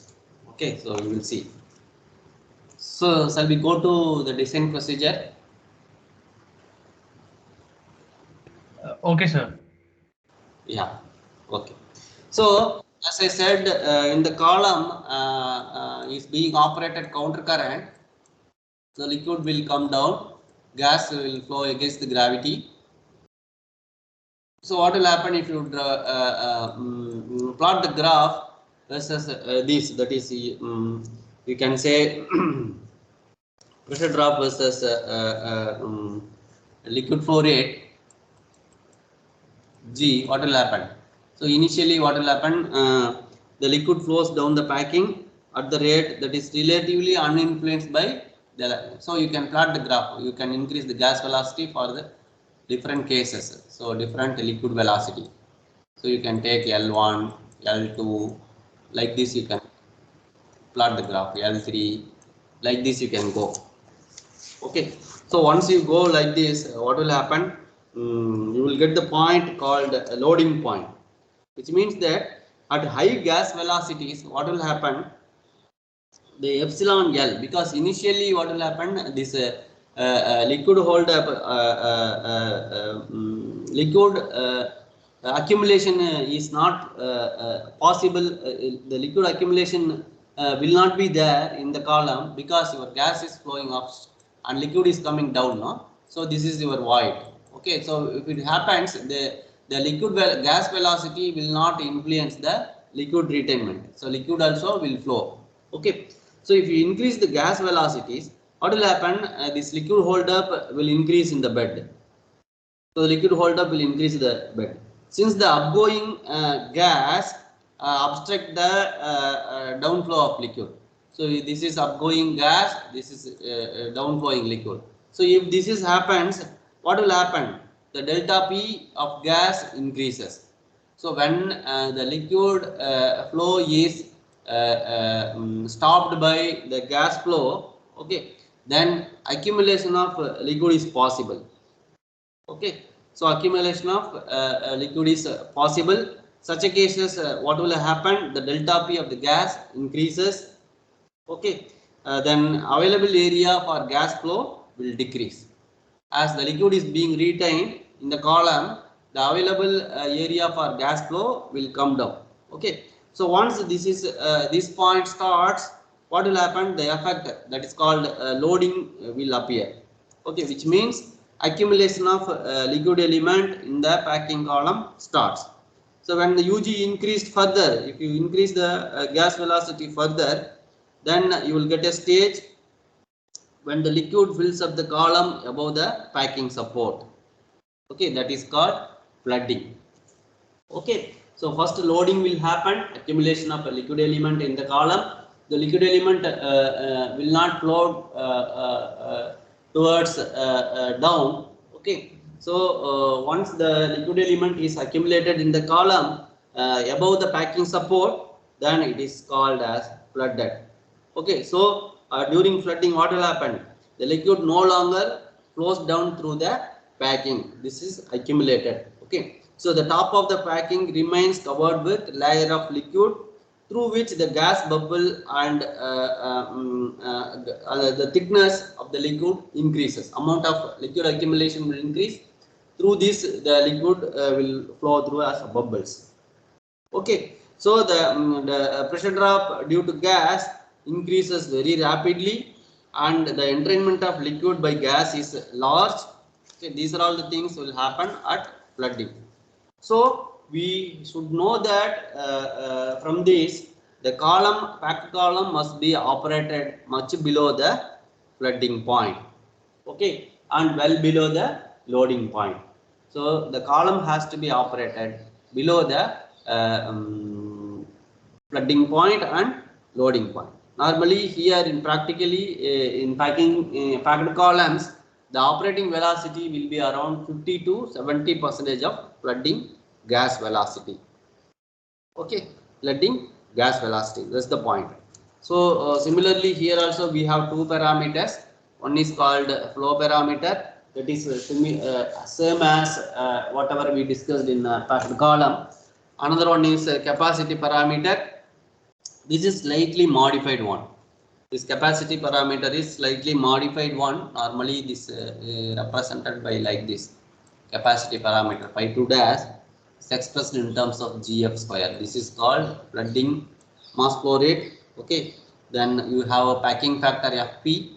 Okay, so we will see. So shall we go to the design procedure? Okay, sir. Yeah. Okay. So as I said, in the column is being operated counter current. The liquid will come down, gas will flow against the gravity. So what will happen if you plot the graph versus this, that is you can say pressure drop versus liquid flow rate G, what will happen? So initially what will happen, the liquid flows down the packing at the rate that is relatively uninfluenced by the. So you can plot the graph. You can increase the gas velocity for the different cases. So different liquid velocity. So you can take L1, L2, like this you can plot the graph, L3, like this you can go. Okay, so once you go like this, what will happen? You will get the point called loading point, which means that at high gas velocities, what will happen? The epsilon L, because initially what will happen? This liquid hold up, liquid accumulation is not possible. The liquid accumulation will not be there in the column because your gas is flowing up and liquid is coming down. No, so this is your void. Okay, so if it happens, the liquid gas velocity will not influence the liquid retainment. So liquid also will flow. Okay, so if you increase the gas velocities, what will happen? This liquid hold up will increase in the bed. So the liquid hold up will increase the bed. Since the upgoing gas obstruct the downflow of liquid. So this is upgoing gas, this is downflowing liquid. So if this is happens, what will happen? The delta P of gas increases. So when the liquid flow is stopped by the gas flow, okay, then accumulation of liquid is possible. Okay, so accumulation of liquid is possible. Such a cases, what will happen? The delta P of the gas increases. Okay, then available area for gas flow will decrease. As the liquid is being retained in the column, the available area for gas flow will come down. Okay, so once this point starts, what will happen? The effect that is called loading will appear. Okay, which means accumulation of liquid element in the packing column starts. So when the UG increased further, if you increase the gas velocity further, then you will get a stage when the liquid fills up the column above the packing support. Okay, that is called flooding. Okay, so first loading will happen, accumulation of a liquid element in the column. The liquid element will not flow towards down. Okay, so once the liquid element is accumulated in the column above the packing support, then it is called as flooded. Okay, so during flooding, what will happen? The liquid no longer flows down through the packing. This is accumulated. Okay, so the top of the packing remains covered with layer of liquid through which the gas bubble and the thickness of the liquid increases. Amount of liquid accumulation will increase. Through this, the liquid will flow through as bubbles. Okay, so the pressure drop due to gas increases very rapidly, and the entrainment of liquid by gas is large. Okay, these are all the things will happen at flooding. So we should know that from this, the column, packed column must be operated much below the flooding point. Okay, and well below the loading point. So the column has to be operated below the flooding point and loading point. Normally here in practically in packing packed columns, the operating velocity will be around 50 to 70% of flooding gas velocity. Okay, flooding gas velocity, that's the point. So similarly here also we have two parameters. One is called flow parameter, that is same as whatever we discussed in packed column. Another one is capacity parameter. This is slightly modified one. This capacity parameter is slightly modified one. Normally this represented by like this. Capacity parameter phi 2 dash is expressed in terms of GF square. This is called flooding mass flow rate. Okay. Then you have a packing factor FP.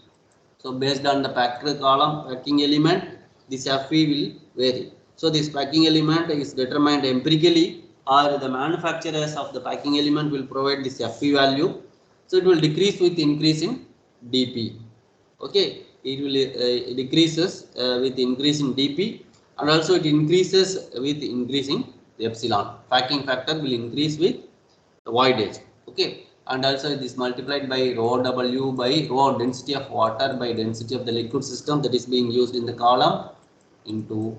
So based on the packed column packing element, this FP will vary. So this packing element is determined empirically, or the manufacturers of the packing element will provide this FP value. So it will decrease with increase in dP. Okay, it will decreases with increase in dP, and also it increases with increasing the epsilon. Packing factor will increase with the voidage. Okay, and also it is multiplied by rho W by rho density of water by density of the liquid system that is being used in the column into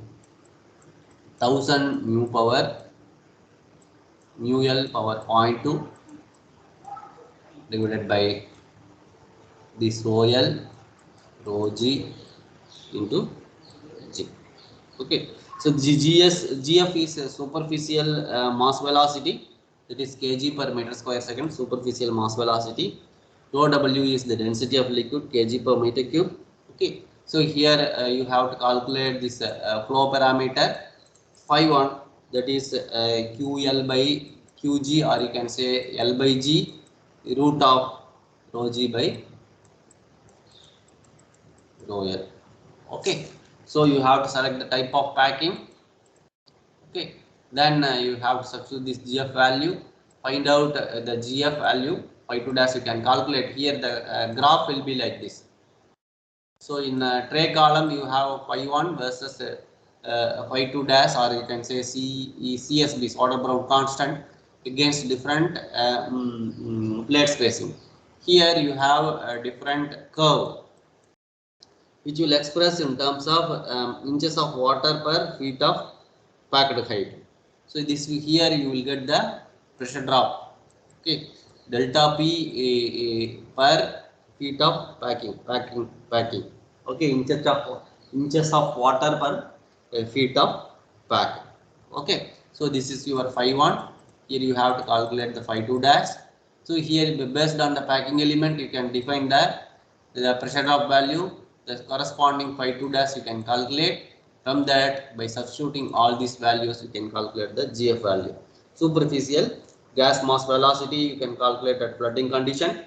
1000 mu power mu L power 0.2 divided by this rho L rho G into G. Okay, so GF is a superficial mass velocity, that is kg per meter square second, superficial mass velocity. Rho W is the density of liquid, kg per meter cube. Okay, so here you have to calculate this flow parameter phi 1, that is QL by QG, or you can say L by G root of rho G by rho L. Okay, so you have to select the type of packing. Okay, then you have to substitute this GF value, find out the GF value, phi 2 dash you can calculate. Here the graph will be like this. So in tray column you have phi 1 versus phi 2 dash, or you can say CSB, Soderbrun constant, against different plate spacing. Here you have a different curve which will express in terms of inches of water per feet of packed height. So this here you will get the pressure drop. Okay, delta P per feet of packing. Okay, inches of water per feet of pack. Okay, so this is your phi 1. Here you have to calculate the phi 2 dash. So here based on the packing element you can define the pressure drop value, the corresponding phi 2 dash you can calculate. From that, by substituting all these values, you can calculate the GF value. Superficial gas mass velocity you can calculate at flooding condition.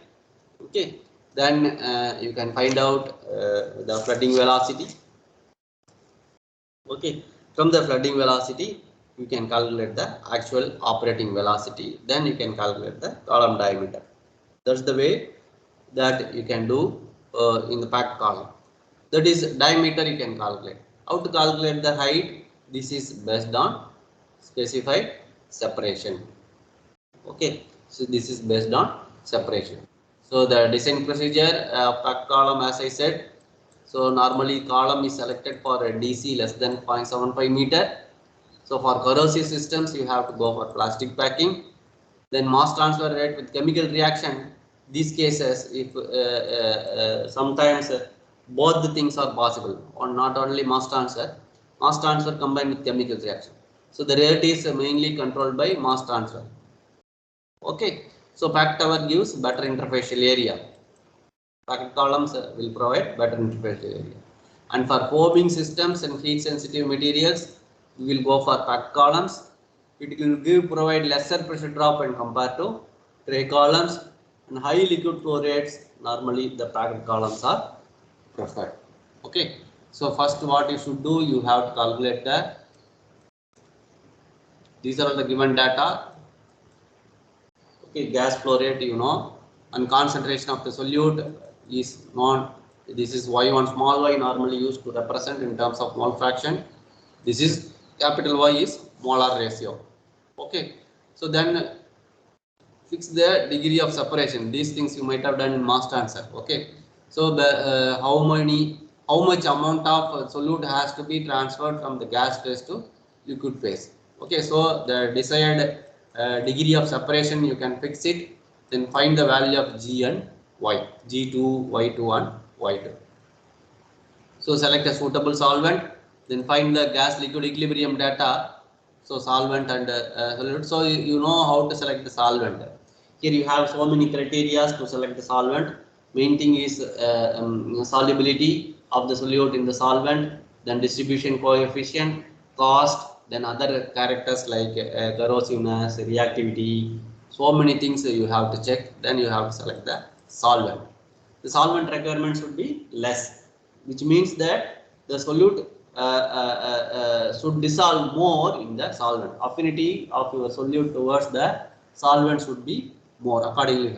Okay, then you can find out the flooding velocity. Okay, from the flooding velocity you can calculate the actual operating velocity. Then you can calculate the column diameter. That's the way that you can do in the packed column. That is diameter you can calculate. How to calculate the height? This is based on specified separation. Okay, so this is based on separation. So the design procedure packed column, as I said, so normally column is selected for a DC less than 0.75 meter. So for corrosive systems you have to go for plastic packing. Then mass transfer rate with chemical reaction. These cases, if sometimes both the things are possible, or not only mass transfer combined with chemical reaction. So the rate is mainly controlled by mass transfer. Okay, so packed tower gives better interfacial area. Packed columns will provide better interfacial area. And for foaming systems and heat sensitive materials, we will go for packed columns. It will provide lesser pressure drop when compared to tray columns, and high liquid flow rates. Normally the packed columns are preferred. Okay, so first what you should do, you have to calculate these are the given data. Okay, gas flow rate you know, and concentration of the solute is known. This is y1 small y, normally used to represent in terms of mole fraction. This is capital Y is molar ratio. Okay, so then fix the degree of separation. These things you might have done in mass transfer. Okay, so the how much amount of solute has to be transferred from the gas phase to liquid phase. Okay, so the desired degree of separation you can fix it. Then find the value of G and Y, G2, Y2 and Y2. So select a suitable solvent, then find the gas liquid equilibrium data. So solvent and solute. So you know how to select the solvent. Here you have so many criteria to select the solvent. Main thing is solubility of the solute in the solvent, then distribution coefficient, cost, then other characters like corrosiveness, reactivity. So many things you have to check. Then you have to select the solvent. The solvent requirement should be less, which means that the solute should dissolve more in the solvent. Affinity of your solute towards the solvent should be more accordingly.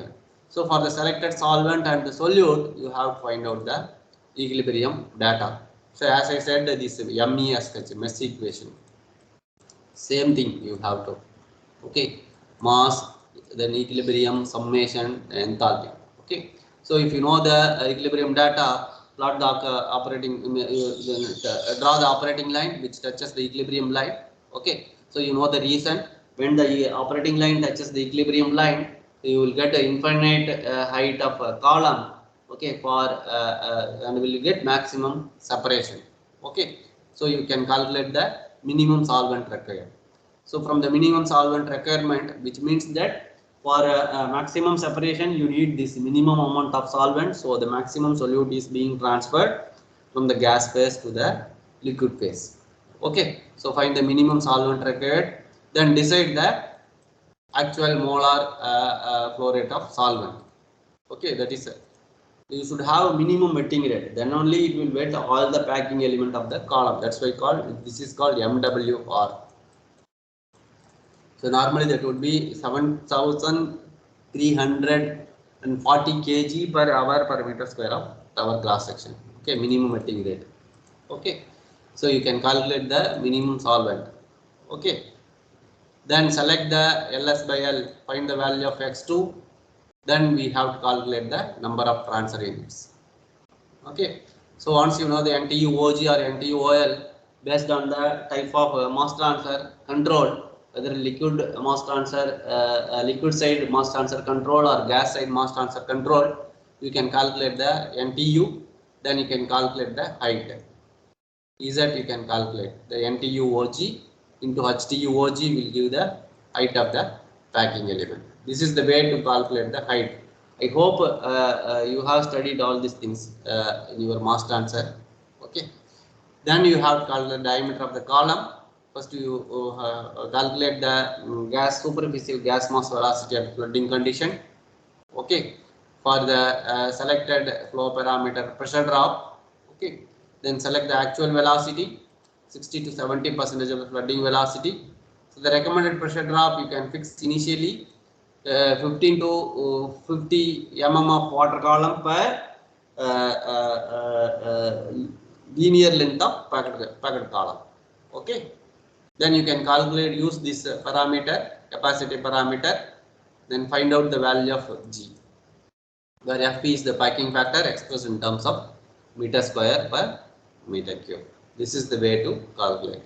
So for the selected solvent and the solute, you have to find out the equilibrium data. So as I said, this MES, mesh equation. Same thing you have to. Okay, mass then equilibrium, summation, enthalpy. Okay, so if you know the equilibrium data, plot the draw the operating line which touches the equilibrium line. Okay, so you know the reason. When the operating line touches the equilibrium line, you will get an infinite height of a column. Okay, for and will get maximum separation. Okay, so you can calculate the minimum solvent required. So from the minimum solvent requirement, which means that for maximum separation, you need this minimum amount of solvent. So the maximum solute is being transferred from the gas phase to the liquid phase. Okay, so find the minimum solvent required, then decide the actual molar flow rate of solvent. Okay, that is you should have minimum wetting rate, then only it will wet all the packing element of the column. That's why this is called MWR. So normally that would be 7,340 kg per hour per meter square of our cross section. Okay, minimum wetting rate. Okay, so you can calculate the minimum solvent. Okay, then select the LS by L, find the value of X2. Then we have to calculate the number of transfer units. Okay, so once you know the NTU OG or NTU OL, based on the type of mass transfer control, whether liquid mass transfer, liquid side mass transfer control or gas side mass transfer control, you can calculate the NTU, then you can calculate the height. Z you can calculate the NTU OG into HTU OG will give the height of the packing element. This is the way to calculate the height. I hope you have studied all these things in your mass transfer. Okay. Then you have to calculate the diameter of the column. First you calculate the gas superficial gas mass velocity at flooding condition. Okay. For the selected flow parameter pressure drop. Okay. Then select the actual velocity, 60 to 70% of the flooding velocity. So the recommended pressure drop you can fix initially 15 to 50 mm of water column per linear length of packet column. Okay, then you can calculate, use this parameter, capacity parameter, then find out the value of G, where F is the packing factor expressed in terms of meter square per meter cube. This is the way to calculate.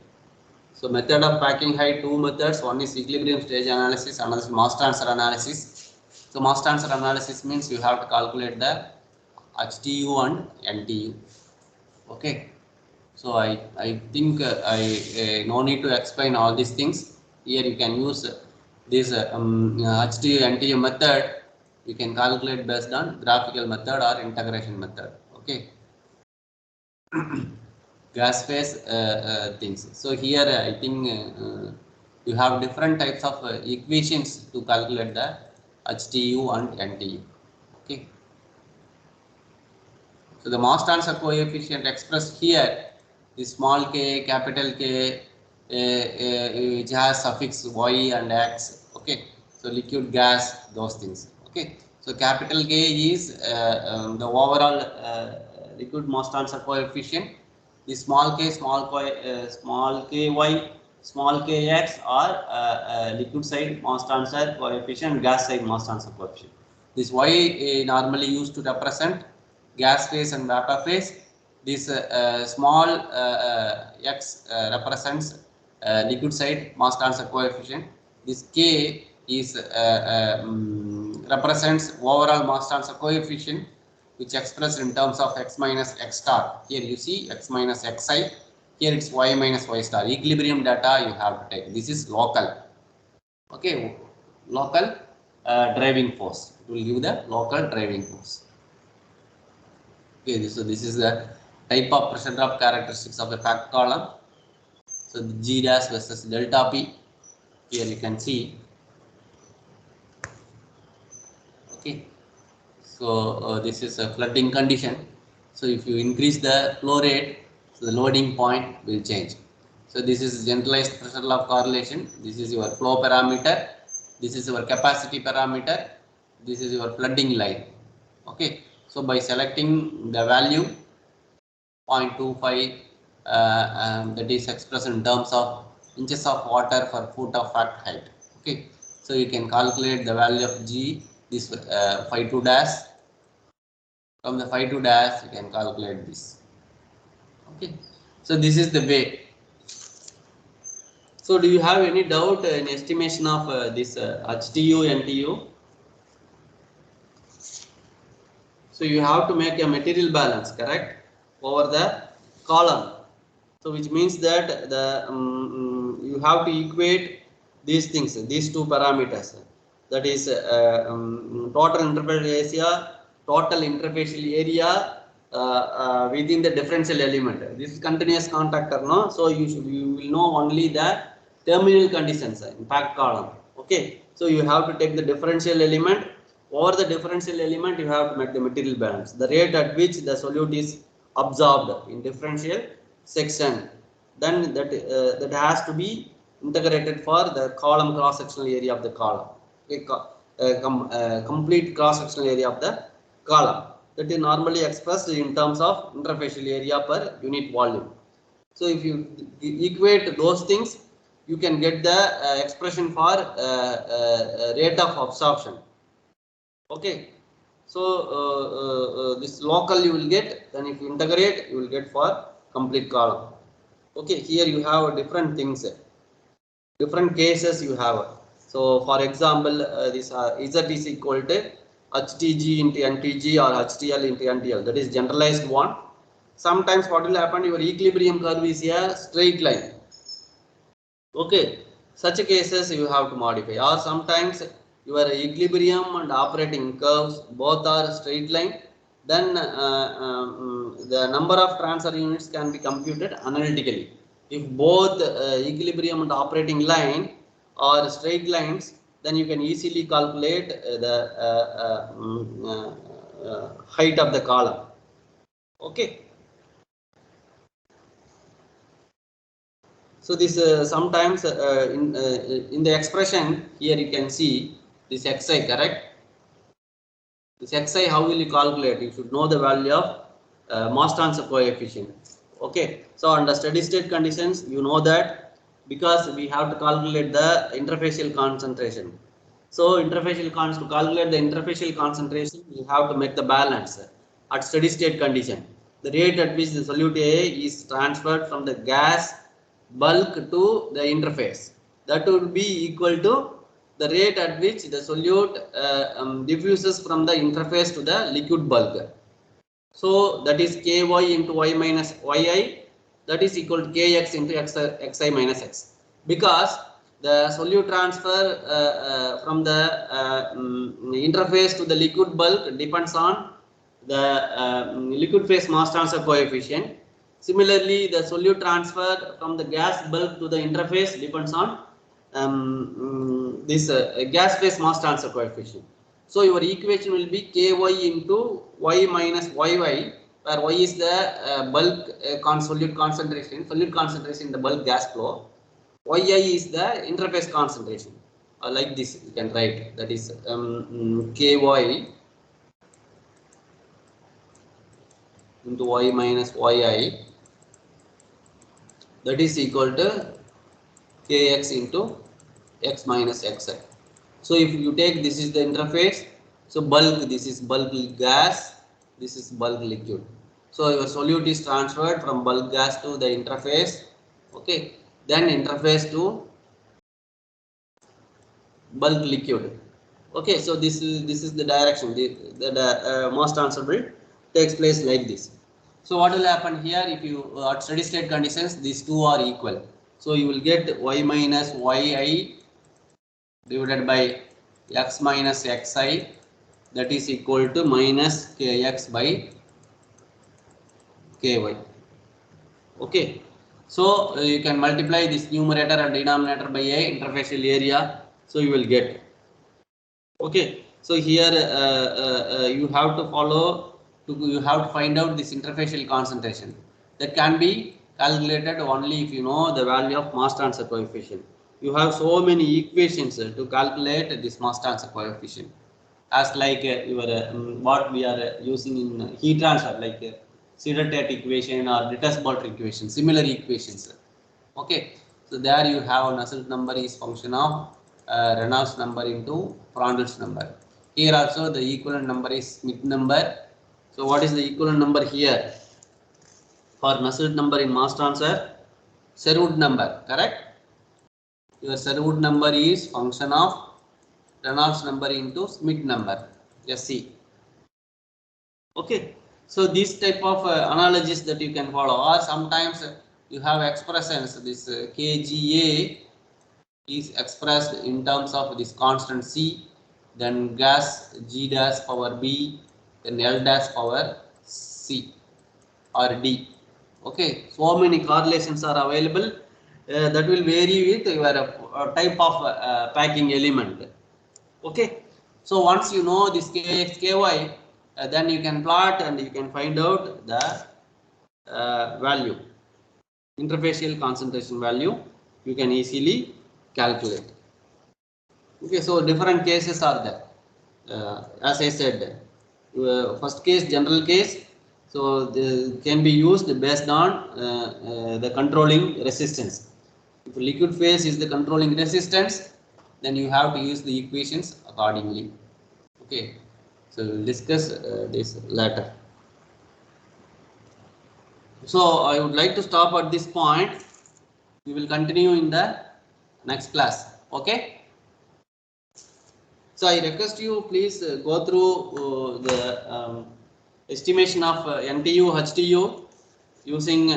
So method of packing height, two methods. One is equilibrium stage analysis, another is mass transfer analysis. So mass transfer analysis means you have to calculate the HTU and NTU. Okay. So I think I no need to explain all these things. Here you can use this HTU NTU method. You can calculate based on graphical method or integration method. Okay. Gas phase things. So here I think you have different types of equations to calculate the HTU and NTU. Okay. So the mass transfer coefficient expressed here is small k, capital K, which has suffix y and x. Okay. So liquid, gas, those things. Okay. So capital K is the overall liquid mass transfer coefficient. The small k, small ky, small kx are liquid side mass transfer coefficient, gas side mass transfer coefficient. This y normally used to represent gas phase and vapor phase. This small x represents liquid side mass transfer coefficient. This k is represents overall mass transfer coefficient, which expressed in terms of x minus x star. Here you see x minus xi. Here it's y minus y star. Equilibrium data you have to take. This is local. Okay, local driving force. It will give the local driving force. Okay, so this is the type of pressure drop characteristics of the packed column. So the G dash versus delta P. Here you can see. Okay. So this is a flooding condition. So if you increase the flow rate, so the loading point will change. So this is generalized pressure law correlation. This is your flow parameter. This is your capacity parameter. This is your flooding line. Okay. So by selecting the value 0.25, that is expressed in terms of inches of water per foot of packed height. Okay. So you can calculate the value of G, this phi 2 dash. From the phi 2 dash, you can calculate this. Okay. So this is the way. So do you have any doubt in estimation of this HTU, NTU? So you have to make a material balance, correct, over the column. So which means that the you have to equate these things, these two parameters. That is total interfacial area within the differential element. This is continuous contactor, no? So you will know only the terminal conditions in packed column. Okay. So you have to take the differential element. Over the differential element, you have to make the material balance. The rate at which the solute is absorbed in differential section, then that has to be integrated for the column cross sectional area of the column. Okay, complete cross sectional area of the column, that is normally expressed in terms of interfacial area per unit volume. So if you equate those things, you can get the expression for rate of absorption. Okay. So this local you will get, then if you integrate, you will get for complete column. Okay, here you have different things, different cases you have. So for example, this Z is equal to HTG into NTG or HTL into NTL. That is generalized one. Sometimes what will happen, your equilibrium curve is a straight line. Okay, such cases you have to modify, or sometimes your equilibrium and operating curves both are straight line, then the number of transfer units can be computed analytically. If both equilibrium and operating line are straight lines, then you can easily calculate the height of the column. Okay. So this sometimes in the expression here you can see this xi, correct? This xi, how will you calculate? You should know the value of mass transfer coefficient. Okay. So under steady state conditions, you know that because we have to calculate the interfacial concentration. So to calculate the interfacial concentration, you have to make the balance at steady state condition. The rate at which the solute A is transferred from the gas bulk to the interface, that would be equal to the rate at which the solute diffuses from the interface to the liquid bulk. So that is Ky into y minus yi, that is equal to Kx into xi minus x, because the solute transfer from the interface to the liquid bulk depends on the liquid phase mass transfer coefficient. Similarly, the solute transfer from the gas bulk to the interface depends on this gas phase mass transfer coefficient. So your equation will be Ky into y minus yi, where y is the bulk solute concentration in the bulk gas flow. Yi is the interface concentration. Like this, you can write, that is Ky into y minus yi, that is equal to Kx into x minus xi. So if you take, this is the interface, so bulk, this is bulk gas, this is bulk liquid. So your solute is transferred from bulk gas to the interface. Okay, then interface to bulk liquid. Okay, so this is the direction, the mass transfer will takes place like this. So what will happen here, if you at steady state conditions, these two are equal, so you will get y minus yi divided by x minus xi, that is equal to minus kx by ky. Okay, so you can multiply this numerator and denominator by a interfacial area, so you will get. Okay, so here you have to you have to find out this interfacial concentration, that can be calculated only if you know the value of mass transfer coefficient. You have so many equations to calculate this mass transfer coefficient, as like your what we are using in heat transfer, like Sider-Tate equation or Dittus-Boelter equation, similar equations. Okay, so there you have Nusselt number is function of Reynolds number into Prandtl number. Here also the equivalent number is Smith number. So what is the equivalent number here? For Nusselt number in mass transfer, Sherwood number, correct? Your Sherwood number is function of Reynolds number into Smith number, SC. Okay, so this type of analogies that you can follow, or sometimes you have expressions. This KGA is expressed in terms of this constant C, then gas G dash power B, then L dash power C or D. Okay, so many correlations are available. That will vary with your type of packing element. Okay, so once you know this Kx, Ky, then you can plot and you can find out the value, interfacial concentration value. You can easily calculate. Okay, so different cases are there. As I said, first case, general case, so can be used based on the controlling resistance. If liquid phase is the controlling resistance, then you have to use the equations accordingly. Okay, so we'll discuss this later. So I would like to stop at this point. We will continue in the next class. Okay. So I request you please go through the estimation of NTU, HTU using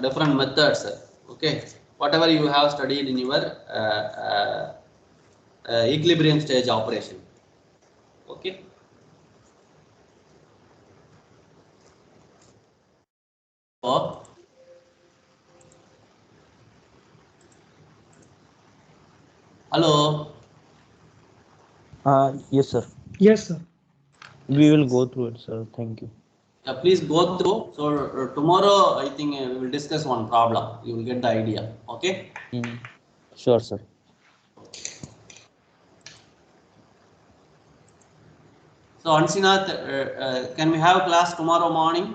different methods. Okay, whatever you have studied in your equilibrium stage operation. Okay. Oh. Hello. Yes, sir. Yes, sir. We will go through it, sir. Thank you. Please go through. So tomorrow I think we will discuss one problem. You will get the idea. Okay. Sure, sir. So Ansinath, can we have class tomorrow morning?